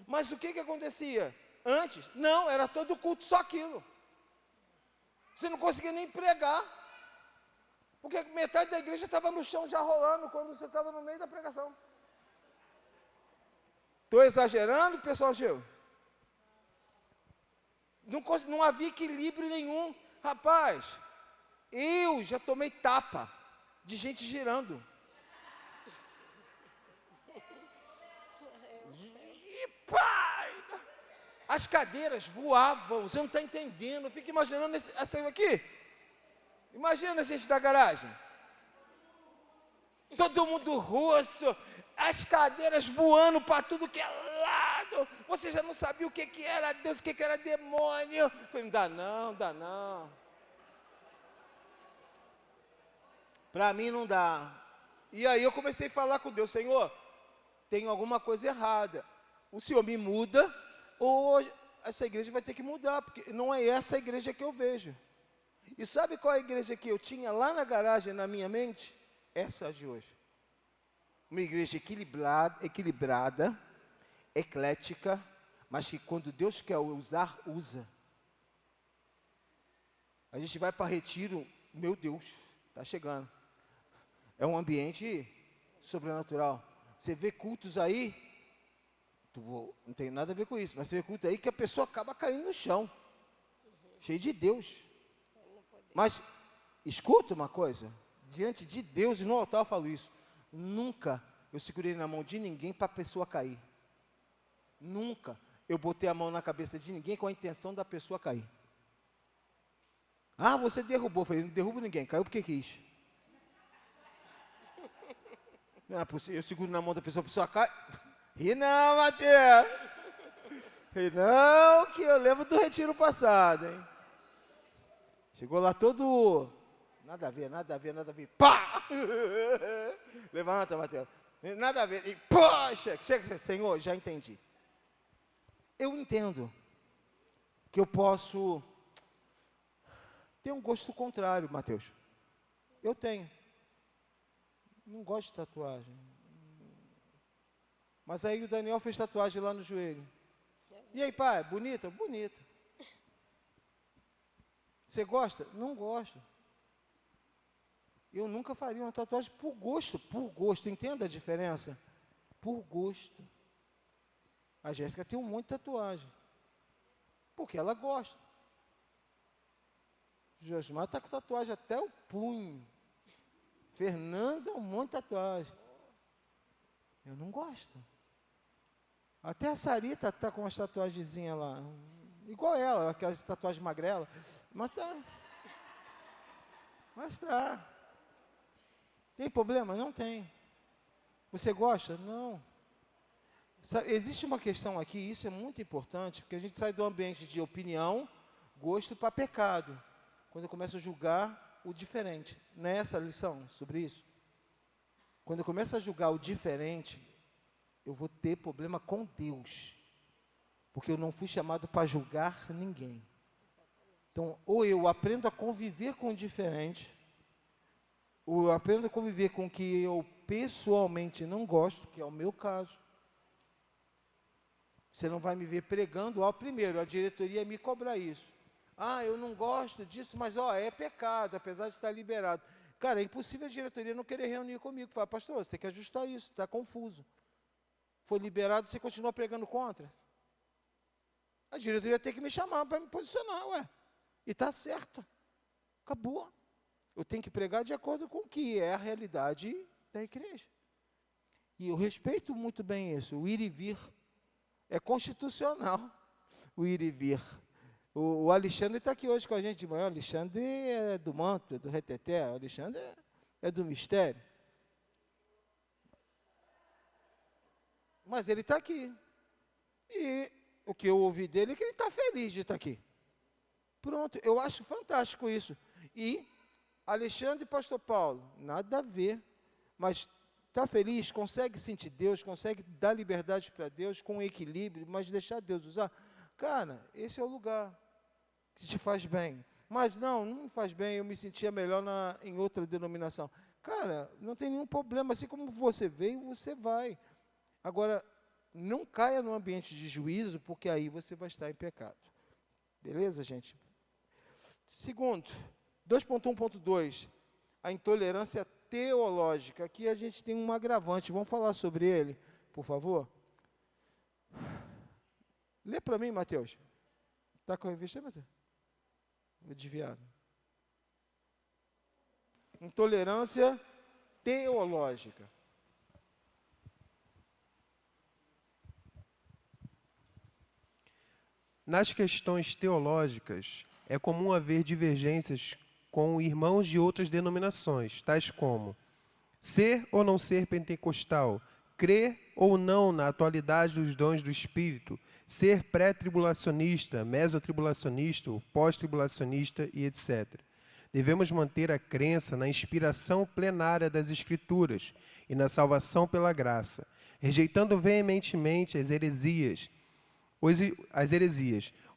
Mas o que acontecia? Antes? Não, era todo culto, só aquilo. Você não conseguia nem pregar. Porque metade da igreja estava no chão já rolando quando você estava no meio da pregação. Estou exagerando, pessoal Gil? Não havia equilíbrio nenhum. Rapaz, eu já tomei tapa de gente girando. E pai! As cadeiras voavam, você não está entendendo. Eu fico imaginando essa aqui. Imagina a gente da garagem. Todo mundo roxo, as cadeiras voando para tudo que é lado. Você já não sabia o que era Deus, o que era demônio. Eu falei, não dá não, dá não. Para mim não dá. E aí eu comecei a falar com Deus, Senhor, tem alguma coisa errada. O Senhor me muda, ou essa igreja vai ter que mudar, porque não é essa igreja que eu vejo. E sabe qual é a igreja que eu tinha lá na garagem, na minha mente? Essa de hoje. Uma igreja equilibrada, eclética, mas que quando Deus quer usar, usa. A gente vai para retiro, meu Deus, está chegando. É um ambiente sobrenatural. Você vê cultos aí, não tem nada a ver com isso, mas você vê culto aí que a pessoa acaba caindo no chão, cheio de Deus. Mas, escuta uma coisa, diante de Deus e no altar eu falo isso, nunca eu segurei na mão de ninguém para a pessoa cair. Nunca eu botei a mão na cabeça de ninguém com a intenção da pessoa cair. Ah, você derrubou. Eu falei, não derrubo ninguém, caiu porque quis. Não é possível, eu seguro na mão da pessoa, a pessoa cai. E não, Mateus. E não, que eu lembro do retiro passado, hein. Chegou lá todo, nada a ver, pá! Levanta, Mateus, nada a ver, e poxa, Senhor, já entendi. Eu entendo que eu posso ter um gosto contrário, Mateus. Eu tenho. Não gosto de tatuagem. Mas aí o Daniel fez tatuagem lá no joelho. E aí, pai, bonita? Bonita. Você gosta? Não gosto. Eu nunca faria uma tatuagem por gosto, entenda a diferença? Por gosto. A Jéssica tem um monte de tatuagem, porque ela gosta. Josmar está com tatuagem até o punho. Fernanda, um monte de tatuagem. Eu não gosto. Até a Sarita está com uma tatuagemzinha lá. Igual ela, aquelas tatuagens magrela. Mas tá. Mas tá. Tem problema? Não tem. Você gosta? Não. Existe uma questão aqui, isso é muito importante, porque a gente sai do ambiente de opinião, gosto para pecado. Quando eu começo a julgar o diferente. Não é essa a lição sobre isso? Quando eu começo a julgar o diferente, eu vou ter problema com Deus. Porque eu não fui chamado para julgar ninguém. Então, ou eu aprendo a conviver com o diferente, ou eu aprendo a conviver com o que eu pessoalmente não gosto, que é o meu caso. Você não vai me ver pregando, primeiro, a diretoria me cobra isso. Ah, eu não gosto disso, mas é pecado, apesar de estar liberado. Cara, é impossível a diretoria não querer reunir comigo. Fala, pastor, você tem que ajustar isso, está confuso. Foi liberado, você continua pregando contra? A diretoria tem que me chamar para me posicionar, E está certa. Acabou. Eu tenho que pregar de acordo com o que é a realidade da igreja. E eu respeito muito bem isso. O ir e vir é constitucional. O ir e vir. O Alexandre está aqui hoje com a gente de manhã. O Alexandre é do manto, é do reteté. O Alexandre é do mistério. Mas ele está aqui. E o que eu ouvi dele é que ele está feliz de estar aqui. Pronto, eu acho fantástico isso. E Alexandre e Pastor Paulo, nada a ver, mas está feliz, consegue sentir Deus, consegue dar liberdade para Deus com equilíbrio, mas deixar Deus usar. Cara, esse é o lugar que te faz bem. Mas não me faz bem, eu me sentia melhor em outra denominação. Cara, não tem nenhum problema, assim como você veio, você vai. Agora, não caia no ambiente de juízo, porque aí você vai estar em pecado. Beleza, gente? Segundo, 2.1.2, a intolerância teológica. Aqui a gente tem um agravante, vamos falar sobre ele, por favor? Lê para mim, Mateus. Está com a revista aí, Mateus? Vou desviar. Intolerância teológica. Nas questões teológicas, é comum haver divergências com irmãos de outras denominações, tais como ser ou não ser pentecostal, crer ou não na atualidade dos dons do Espírito, ser pré-tribulacionista, mesotribulacionista, pós-tribulacionista e etc. Devemos manter a crença na inspiração plenária das Escrituras e na salvação pela graça, rejeitando veementemente as heresias.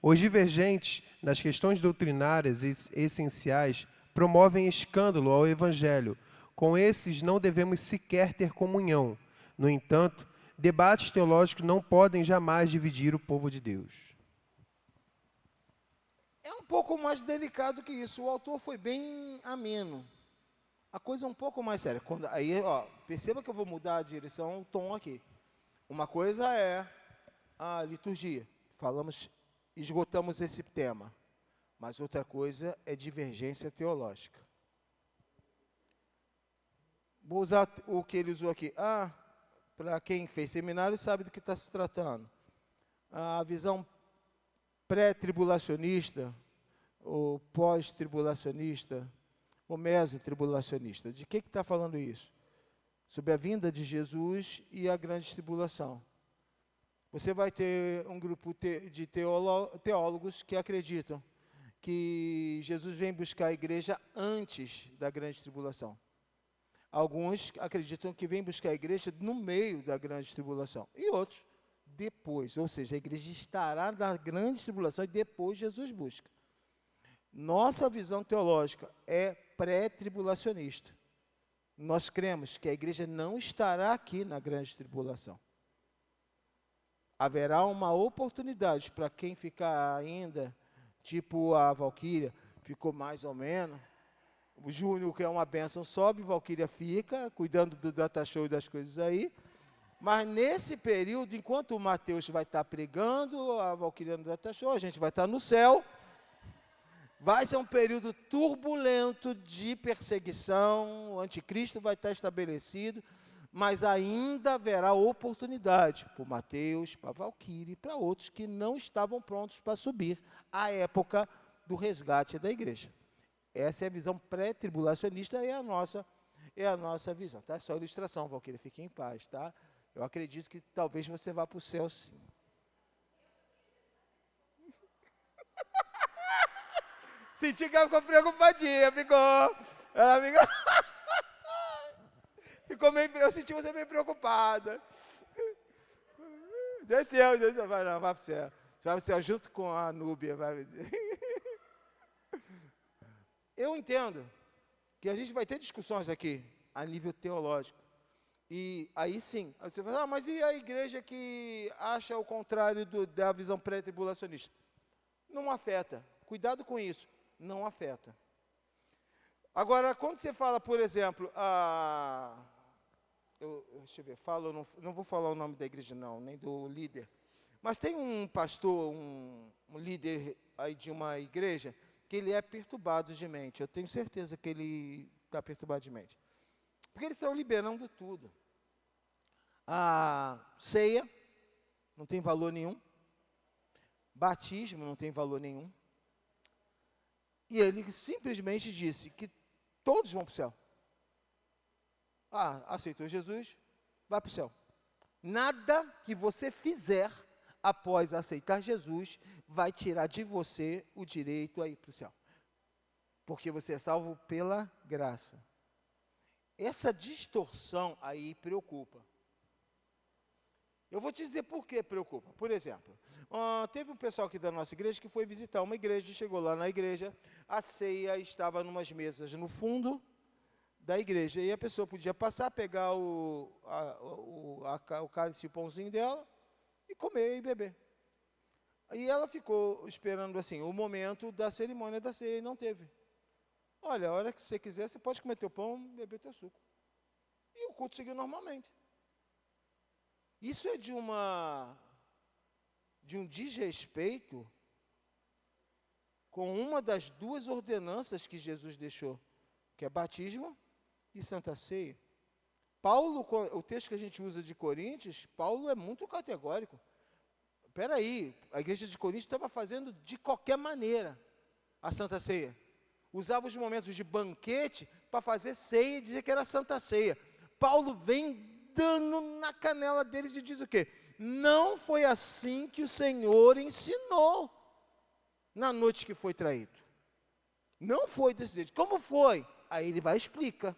Os divergentes nas questões doutrinárias essenciais promovem escândalo ao Evangelho. Com esses não devemos sequer ter comunhão. No entanto, debates teológicos não podem jamais dividir o povo de Deus. É um pouco mais delicado que isso. O autor foi bem ameno. A coisa é um pouco mais séria. Perceba que eu vou mudar a direção, o tom aqui. Uma coisa é a liturgia. Esgotamos esse tema. Mas outra coisa é divergência teológica. Vou usar o que ele usou aqui. Para quem fez seminário sabe do que está se tratando. A visão pré-tribulacionista, ou pós-tribulacionista, ou mesotribulacionista. De que está falando isso? Sobre a vinda de Jesus e a grande tribulação. Você vai ter um grupo de teólogos que acreditam que Jesus vem buscar a igreja antes da grande tribulação. Alguns acreditam que vem buscar a igreja no meio da grande tribulação. E outros, depois. Ou seja, a igreja estará na grande tribulação e depois Jesus busca. Nossa visão teológica é pré-tribulacionista. Nós cremos que a igreja não estará aqui na grande tribulação. Haverá uma oportunidade para quem ficar ainda, tipo a Valquíria, ficou mais ou menos. O Júnior, que é uma bênção, sobe, Valquíria fica, cuidando do data show e das coisas aí. Mas nesse período, enquanto o Mateus vai estar pregando, a Valquíria no data show, a gente vai estar no céu. Vai ser um período turbulento de perseguição, o anticristo vai estar estabelecido, mas ainda haverá oportunidade para o Mateus, para a Valquíria e para outros que não estavam prontos para subir à época do resgate da igreja. Essa é a visão pré-tribulacionista e é a nossa visão. Tá? Só ilustração, Valquíria, fique em paz. Tá? Eu acredito que talvez você vá para o céu sim. Senti que ela ficou preocupadinha, ela ficou eu senti você meio preocupada. Desceu, vai para o céu. Você vai para o céu junto com a Núbia. Eu entendo que a gente vai ter discussões aqui, a nível teológico. E aí sim, aí você fala, mas e a igreja que acha o contrário da visão pré-tribulacionista? Não afeta. Cuidado com isso. Não afeta. Agora, quando você fala, por exemplo, deixa eu ver, não vou falar o nome da igreja não, nem do líder, mas tem um pastor, um líder aí de uma igreja, que ele é perturbado de mente. Eu tenho certeza que ele está perturbado de mente. Porque eles estão liberando tudo. A ceia não tem valor nenhum. Batismo não tem valor nenhum. E ele simplesmente disse que todos vão para o céu. Ah, aceitou Jesus, vai para o céu. Nada que você fizer após aceitar Jesus vai tirar de você o direito a ir para o céu. Porque você é salvo pela graça. Essa distorção aí preocupa. Eu vou te dizer por que preocupa. Por exemplo, teve um pessoal aqui da nossa igreja que foi visitar uma igreja, chegou lá na igreja, a ceia estava numas mesas no fundo da igreja, e a pessoa podia passar, pegar o cálice e o pãozinho dela, e comer e beber. E ela ficou esperando assim, o momento da cerimônia da ceia, e não teve. Olha, a hora que você quiser, você pode comer teu pão e beber teu suco. E o culto seguiu normalmente. Isso é de um desrespeito com uma das duas ordenanças que Jesus deixou, que é batismo e Santa Ceia. Paulo, o texto que a gente usa de Coríntios, Paulo é muito categórico. Espera aí, a igreja de Coríntios estava fazendo de qualquer maneira a Santa Ceia. Usava os momentos de banquete para fazer ceia e dizer que era Santa Ceia. Paulo vem dando na canela deles e diz o quê? Não foi assim que o Senhor ensinou na noite que foi traído. Não foi desse jeito. Como foi? Aí ele vai e explica.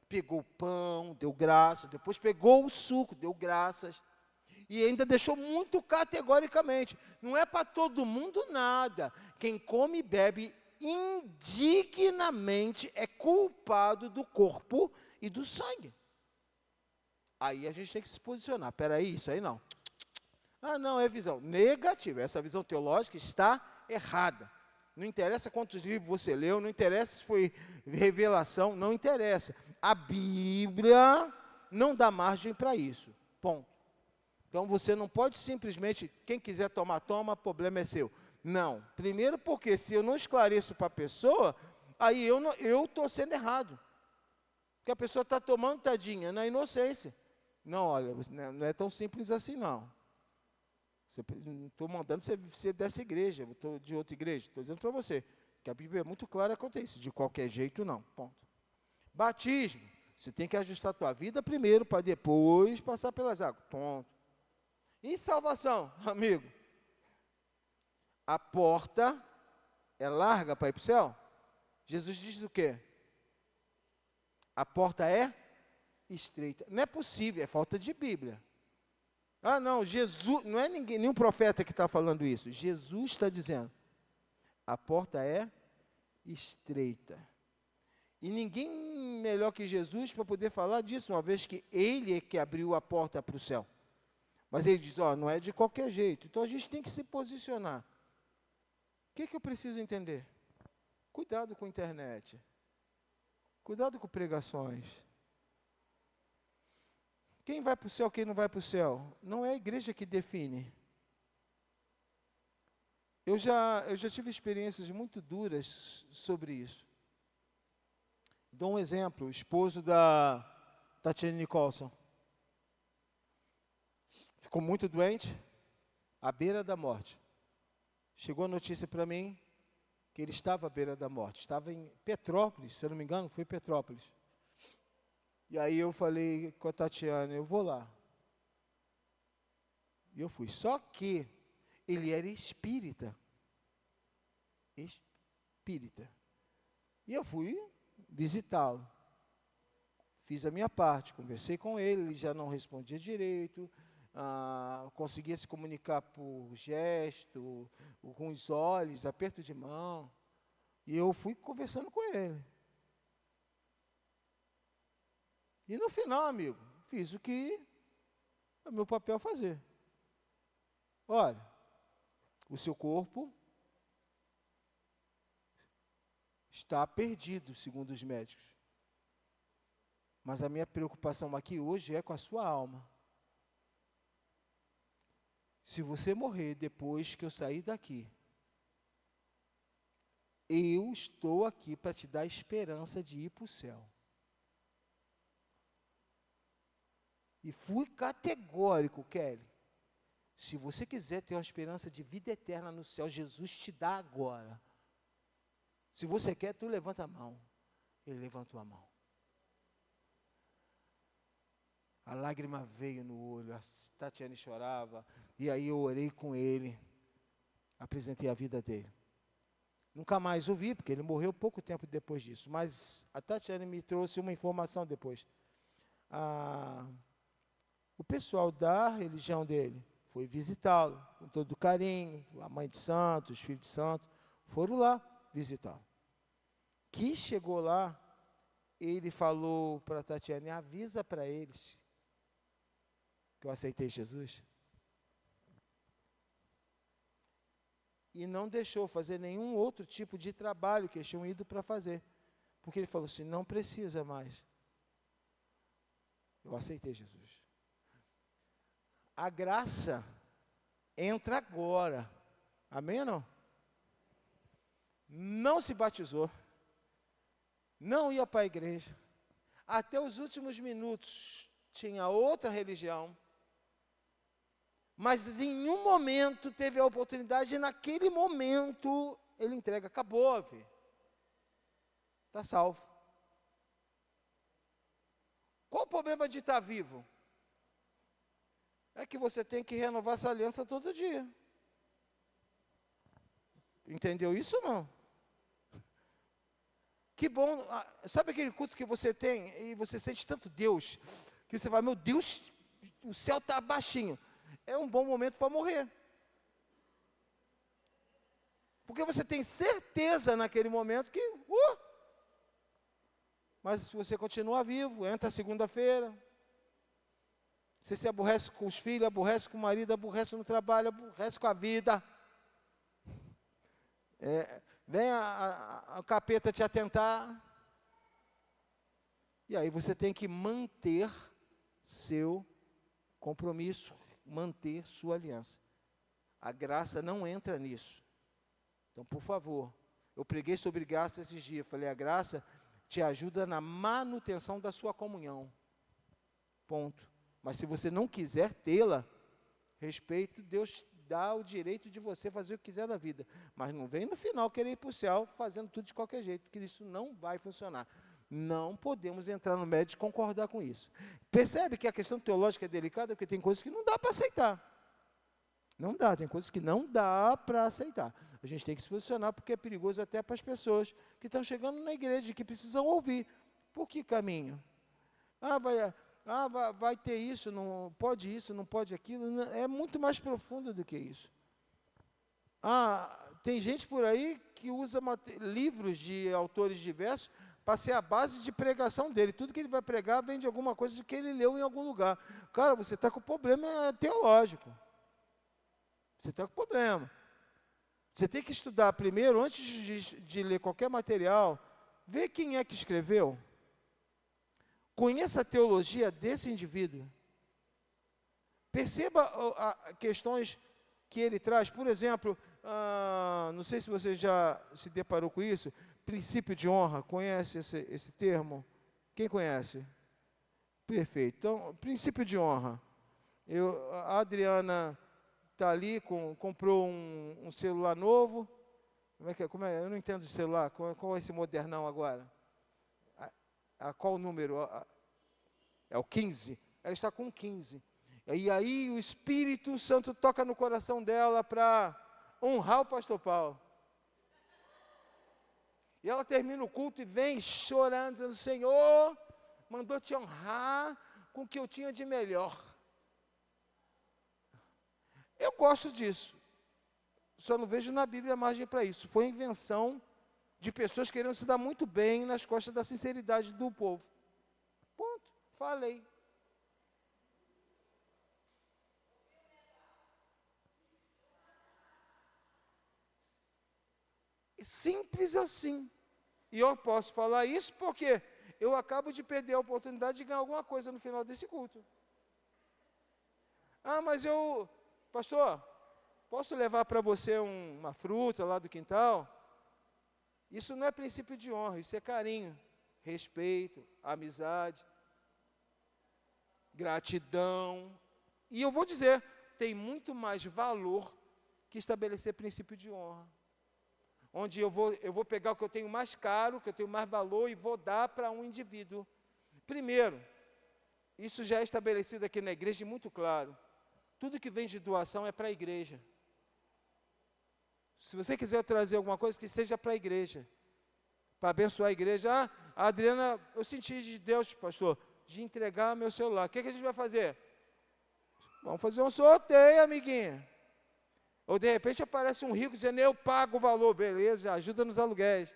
Pegou o pão, deu graças, depois pegou o suco, deu graças. E ainda deixou muito categoricamente. Não é para todo mundo nada. Quem come e bebe indignamente é culpado do corpo e do sangue. Aí a gente tem que se posicionar. Peraí, isso aí não. Ah, não, é visão negativa. Essa visão teológica está errada. Não interessa quantos livros você leu, não interessa se foi revelação, não interessa. A Bíblia não dá margem para isso. Ponto. Então você não pode simplesmente, quem quiser tomar, toma, problema é seu. Não. Primeiro porque se eu não esclareço para a pessoa, aí eu estou sendo errado. Porque a pessoa está tomando, tadinha, na inocência. Não, olha, não é tão simples assim, não. Estou mandando você ser dessa igreja, estou de outra igreja. Estou dizendo para você que a Bíblia é muito clara quanto a isso. De qualquer jeito, não. Ponto. Batismo. Você tem que ajustar a tua vida primeiro, para depois passar pelas águas. Ponto. E salvação, amigo? A porta é larga para ir para o céu? Jesus diz o quê? A porta é estreita. Não é possível, é falta de Bíblia. Ah, não, Jesus, não é nenhum profeta que está falando isso. Jesus está dizendo, a porta é estreita. E ninguém melhor que Jesus para poder falar disso, uma vez que ele é que abriu a porta para o céu. Mas ele diz, não é de qualquer jeito. Então a gente tem que se posicionar. O que eu preciso entender? Cuidado com a internet. Cuidado com pregações. Quem vai para o céu, quem não vai para o céu? Não é a igreja que define. Eu já tive experiências muito duras sobre isso. Dou um exemplo, o esposo da Tatiana Nicholson. Ficou muito doente, à beira da morte. Chegou a notícia para mim que ele estava à beira da morte. Estava em Petrópolis, se eu não me engano, foi Petrópolis. E aí eu falei com a Tatiana, eu vou lá. E eu fui. Só que ele era espírita. Espírita. E eu fui visitá-lo. Fiz a minha parte, conversei com ele já não respondia direito, conseguia se comunicar por gesto, com os olhos, aperto de mão. E eu fui conversando com ele. E no final, amigo, fiz o que é meu papel fazer. Olha, o seu corpo está perdido, segundo os médicos. Mas a minha preocupação aqui hoje é com a sua alma. Se você morrer depois que eu sair daqui, eu estou aqui para te dar esperança de ir para o céu. E fui categórico, Kelly. Se você quiser ter uma esperança de vida eterna no céu, Jesus te dá agora. Se você quer, tu levanta a mão. Ele levantou a mão. A lágrima veio no olho, a Tatiane chorava, e aí eu orei com ele, apresentei a vida dele. Nunca mais o vi, porque ele morreu pouco tempo depois disso, mas a Tatiane me trouxe uma informação depois. O pessoal da religião dele foi visitá-lo, com todo carinho, a mãe de santo, os filhos de santo, foram lá visitá-lo. Que chegou lá, ele falou para a Tatiane, avisa para eles que eu aceitei Jesus. E não deixou fazer nenhum outro tipo de trabalho que eles tinham ido para fazer. Porque ele falou assim, não precisa mais. Eu aceitei Jesus. A graça entra agora. Amém ou não? Não se batizou. Não ia para a igreja. Até os últimos minutos tinha outra religião. Mas em um momento teve a oportunidade e naquele momento ele entrega. Acabou, filho. Está salvo. Qual o problema de estar vivo? É que você tem que renovar essa aliança todo dia. Entendeu isso ou não? Que bom. Sabe aquele culto que você tem e você sente tanto Deus, que você vai, meu Deus, o céu está baixinho. É um bom momento para morrer. Porque você tem certeza naquele momento que... Mas se você continua vivo, entra segunda-feira, você se aborrece com os filhos, aborrece com o marido, aborrece no trabalho, aborrece com a vida. Vem a capeta te atentar. E aí você tem que manter seu compromisso, manter sua aliança. A graça não entra nisso. Então, por favor, eu preguei sobre graça esses dias. Falei, a graça te ajuda na manutenção da sua comunhão. Ponto. Mas se você não quiser tê-la, respeito, Deus dá o direito de você fazer o que quiser da vida. Mas não vem no final querer ir para o céu fazendo tudo de qualquer jeito, que isso não vai funcionar. Não podemos entrar no médio e concordar com isso. Percebe que a questão teológica é delicada, porque tem coisas que não dá para aceitar. Não dá, tem coisas que não dá para aceitar. A gente tem que se posicionar, porque é perigoso até para as pessoas que estão chegando na igreja, que precisam ouvir. Por que caminho? Vai ter isso, não pode aquilo. É muito mais profundo do que isso. Tem gente por aí que usa livros de autores diversos para ser a base de pregação dele. Tudo que ele vai pregar vem de alguma coisa que ele leu em algum lugar. Cara, você está com problema teológico. Você está com problema. Você tem que estudar primeiro, antes de ler qualquer material, ver quem é que escreveu. Conheça a teologia desse indivíduo. Perceba questões que ele traz. Por exemplo, não sei se você já se deparou com isso, princípio de honra. Conhece esse termo? Quem conhece? Perfeito. Então, princípio de honra. A Adriana está ali, comprou um celular novo. Como é? Eu não entendo de celular. Qual é esse modernão agora? Qual o número? É o 15. Ela está com 15. E aí o Espírito Santo toca no coração dela para honrar o pastor Paulo. E ela termina o culto e vem chorando, dizendo, Senhor, mandou te honrar com o que eu tinha de melhor. Eu gosto disso. Só não vejo na Bíblia margem para isso. Foi invenção de pessoas querendo se dar muito bem nas costas da sinceridade do povo. Ponto. Falei. Simples assim. E eu posso falar isso porque eu acabo de perder a oportunidade de ganhar alguma coisa no final desse culto. Mas pastor, posso levar para você uma fruta lá do quintal? Isso não é princípio de honra, isso é carinho, respeito, amizade, gratidão. E eu vou dizer, tem muito mais valor que estabelecer princípio de honra. onde eu vou pegar o que eu tenho mais caro, o que eu tenho mais valor e vou dar para um indivíduo. Primeiro, isso já é estabelecido aqui na igreja muito claro. Tudo que vem de doação é para a igreja. Se você quiser trazer alguma coisa, que seja para a igreja. Para abençoar a igreja. Ah, a Adriana, eu senti de Deus, pastor, de entregar meu celular. O que a gente vai fazer? Vamos fazer um sorteio, amiguinha. Ou de repente aparece um rico dizendo, eu pago o valor. Beleza, ajuda nos aluguéis.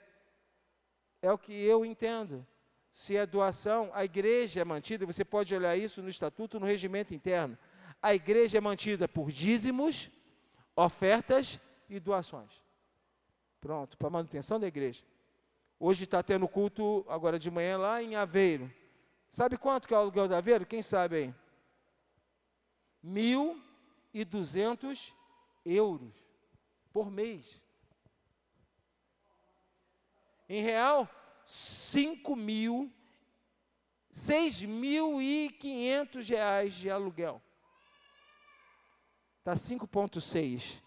É o que eu entendo. Se é doação, a igreja é mantida, você pode olhar isso no estatuto, no regimento interno. A igreja é mantida por dízimos, ofertas e doações. Pronto, para manutenção da igreja. Hoje está tendo culto, agora de manhã, lá em Aveiro. Sabe quanto que é o aluguel de Aveiro? Quem sabe aí? 1.200 euros por mês. Em real, 6.500 reais de aluguel. Está 5,6.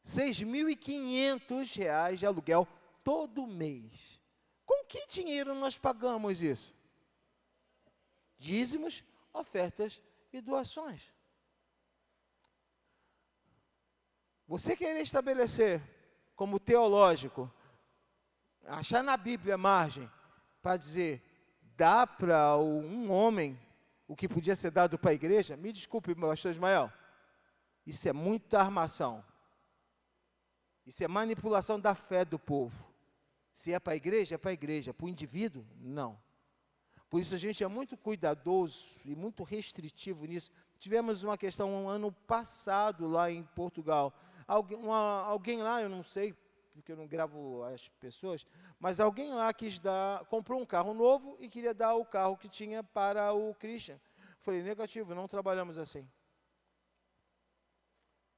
6.500 reais de aluguel todo mês. Com que dinheiro nós pagamos isso? Dízimos, ofertas e doações. Você querer estabelecer como teológico, achar na Bíblia margem para dizer, dá para um homem o que podia ser dado para a igreja? Me desculpe, pastor Ismael. Isso é muita armação. Isso é manipulação da fé do povo. Se é para a igreja, é para a igreja. Para o indivíduo, não. Por isso a gente é muito cuidadoso e muito restritivo nisso. Tivemos uma questão um ano passado lá em Portugal. Alguém lá, eu não sei, porque eu não gravo as pessoas, mas alguém lá comprou um carro novo e queria dar o carro que tinha para o Christian. Falei, negativo, não trabalhamos assim.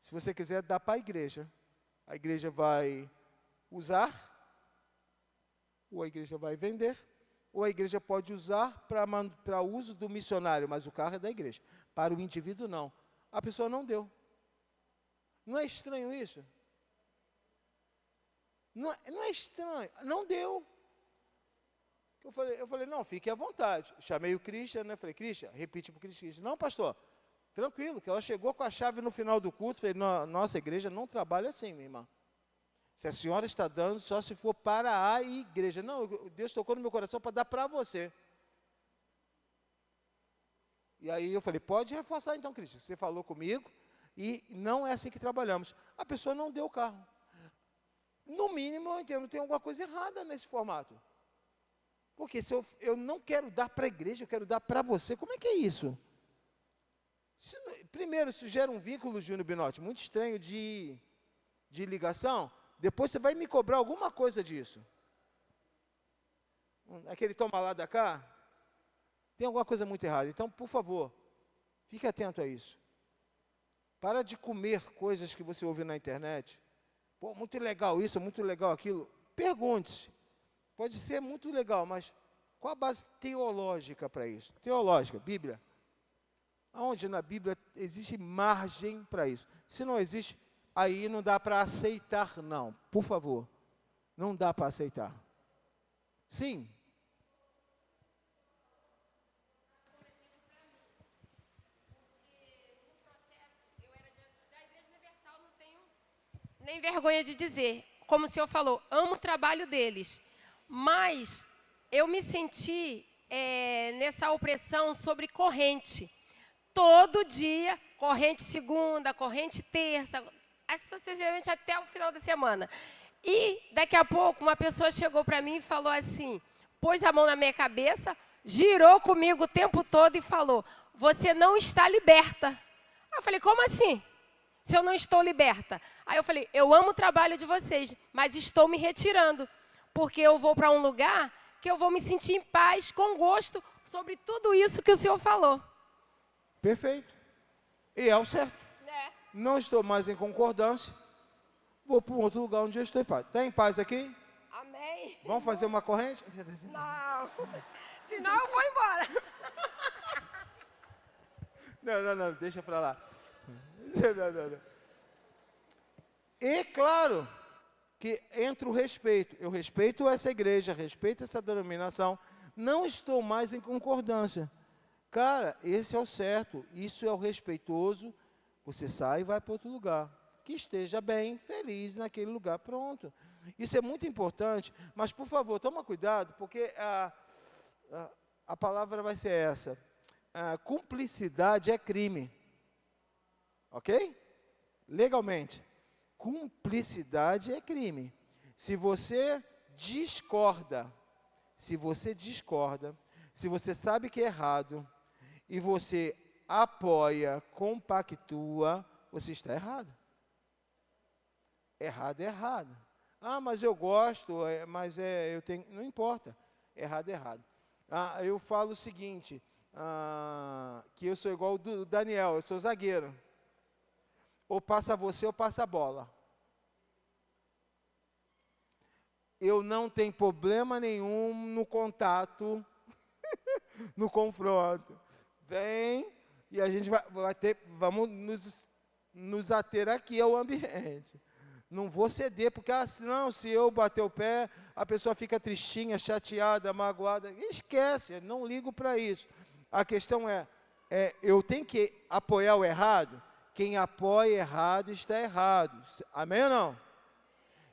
Se você quiser dar para a igreja vai usar, ou a igreja vai vender, ou a igreja pode usar para uso do missionário, mas o carro é da igreja. Para o indivíduo, não. A pessoa não deu. Não é estranho isso? Não é estranho, não deu. Eu falei, não, fique à vontade. Chamei o Christian, né? Falei, Christian, repite para o Christian. Não, pastor, tranquilo, que ela chegou com a chave no final do culto. Falei, nossa igreja não trabalha assim, minha irmã. Se a senhora está dando, só se for para a igreja. Não, Deus tocou no meu coração para dar para você. E aí eu falei, pode reforçar então, Christian. Você falou comigo e não é assim que trabalhamos. A pessoa não deu o carro. No mínimo, eu entendo, tem alguma coisa errada nesse formato. Porque se eu não quero dar para a igreja, eu quero dar para você, como é que é isso? Primeiro, isso gera um vínculo, Júnior Binotti, muito estranho de ligação. Depois você vai me cobrar alguma coisa disso. Aquele toma lá da cá, tem alguma coisa muito errada. Então, por favor, fique atento a isso. Para de comer coisas que você ouve na internet. Pô, muito legal isso, muito legal aquilo. Pergunte-se. Pode ser muito legal, mas qual a base teológica para isso? Teológica, Bíblia. Aonde na Bíblia existe margem para isso? Se não existe, aí não dá para aceitar, não. Por favor, não dá para aceitar. Sim. Nem vergonha de dizer, como o senhor falou, amo o trabalho deles, mas eu me senti nessa opressão sobre corrente. Todo dia, corrente segunda, corrente terça, sucessivamente até o final da semana. E daqui a pouco uma pessoa chegou para mim e falou assim, pôs a mão na minha cabeça, girou comigo o tempo todo e falou, você não está liberta. Aí eu falei, como assim? Se eu não estou liberta. Aí eu falei, eu amo o trabalho de vocês, mas estou me retirando, porque eu vou para um lugar que eu vou me sentir em paz, com gosto, sobre tudo isso que o senhor falou. Perfeito. E é o certo. Não estou mais em concordância, vou para um outro lugar onde eu estou em paz. Está em paz aqui? Amém. Vamos fazer uma corrente? Não, senão eu vou embora. Não, deixa para lá. Não. E claro que entra o respeito. Eu respeito essa igreja, respeito essa denominação, não estou mais em concordância. Cara, esse é o certo, isso é o respeitoso, você sai e vai para outro lugar. Que esteja bem, feliz naquele lugar, pronto. Isso é muito importante, mas por favor, toma cuidado, porque a palavra vai ser essa. Cumplicidade é crime. Ok? Legalmente. Cumplicidade é crime. Se você discorda, se você sabe que é errado, e você apoia, compactua, você está errado. Errado é errado. Ah, mas eu gosto, eu tenho... Não importa. Errado é errado. Eu falo o seguinte, que eu sou igual o Daniel, eu sou zagueiro. Ou passa você ou passa a bola. Eu não tenho problema nenhum no contato, no confronto. Vem e a gente vamos nos ater aqui ao ambiente. Não vou ceder, porque senão, se eu bater o pé, a pessoa fica tristinha, chateada, magoada. Esquece, não ligo para isso. A questão eu tenho que apoiar o errado? Quem apoia errado está errado. Amém ou não?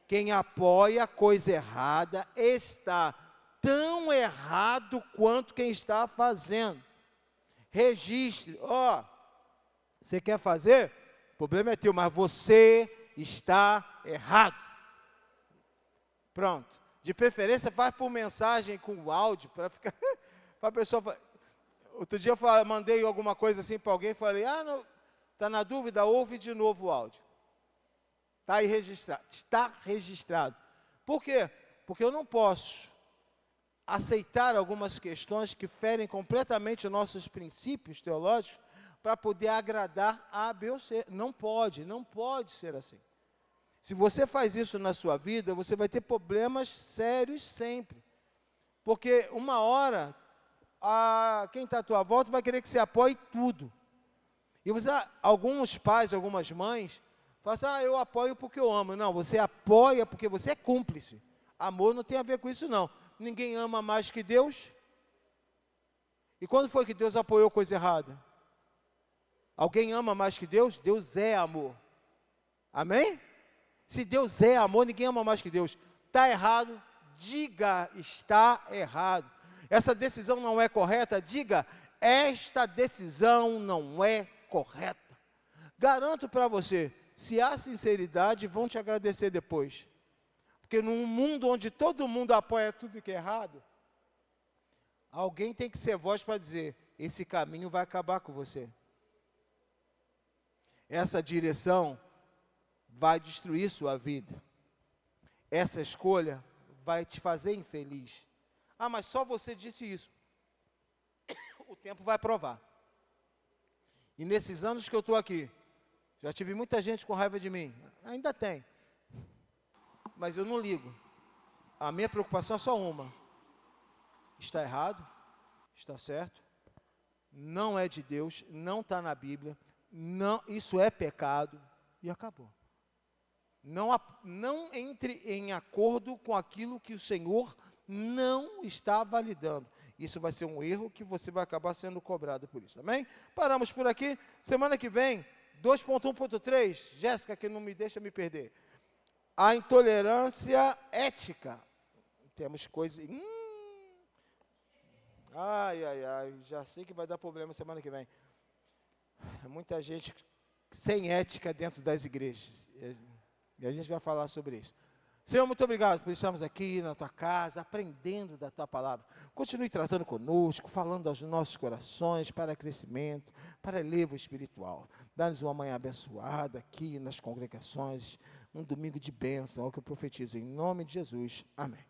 Quem apoia a coisa errada está tão errado quanto quem está fazendo. Registre. Você quer fazer? O problema é teu, mas você está errado. Pronto. De preferência, faz por mensagem com áudio, para ficar... para a pessoa... Outro dia eu mandei alguma coisa assim para alguém, falei, não... Está na dúvida? Ouve de novo o áudio. Está aí registrado. Está registrado. Por quê? Porque eu não posso aceitar algumas questões que ferem completamente os nossos princípios teológicos para poder agradar A, B ou C. Não pode ser assim. Se você faz isso na sua vida, você vai ter problemas sérios sempre. Porque uma hora, quem está à tua volta vai querer que você apoie tudo. E alguns pais, algumas mães, falam assim, eu apoio porque eu amo. Não, você apoia porque você é cúmplice. Amor não tem a ver com isso, não. Ninguém ama mais que Deus. E quando foi que Deus apoiou coisa errada? Alguém ama mais que Deus? Deus é amor. Amém? Se Deus é amor, ninguém ama mais que Deus. Está errado? Diga, está errado. Essa decisão não é correta? Diga, esta decisão não é correta. Garanto para você, se há sinceridade, vão te agradecer depois. Porque num mundo onde todo mundo apoia tudo que é errado, alguém tem que ser voz para dizer, esse caminho vai acabar com você. Essa direção vai destruir sua vida. Essa escolha vai te fazer infeliz. Mas só você disse isso. O tempo vai provar. E nesses anos que eu estou aqui, já tive muita gente com raiva de mim. Ainda tem. Mas eu não ligo. A minha preocupação é só uma. Está errado? Está certo? Não é de Deus, não está na Bíblia. Não, isso é pecado. E acabou. Não entre em acordo com aquilo que o Senhor não está validando. Isso vai ser um erro que você vai acabar sendo cobrado por isso, amém? Paramos por aqui. Semana que vem, 2.1.3, Jéssica, que não me deixa me perder. A intolerância ética. Temos coisas... já sei que vai dar problema semana que vem. Muita gente sem ética dentro das igrejas. E a gente vai falar sobre isso. Senhor, muito obrigado por estarmos aqui na tua casa, aprendendo da tua palavra. Continue tratando conosco, falando aos nossos corações para crescimento, para elevo espiritual. Dá-nos uma manhã abençoada aqui nas congregações, um domingo de bênção, é o que eu profetizo em nome de Jesus. Amém.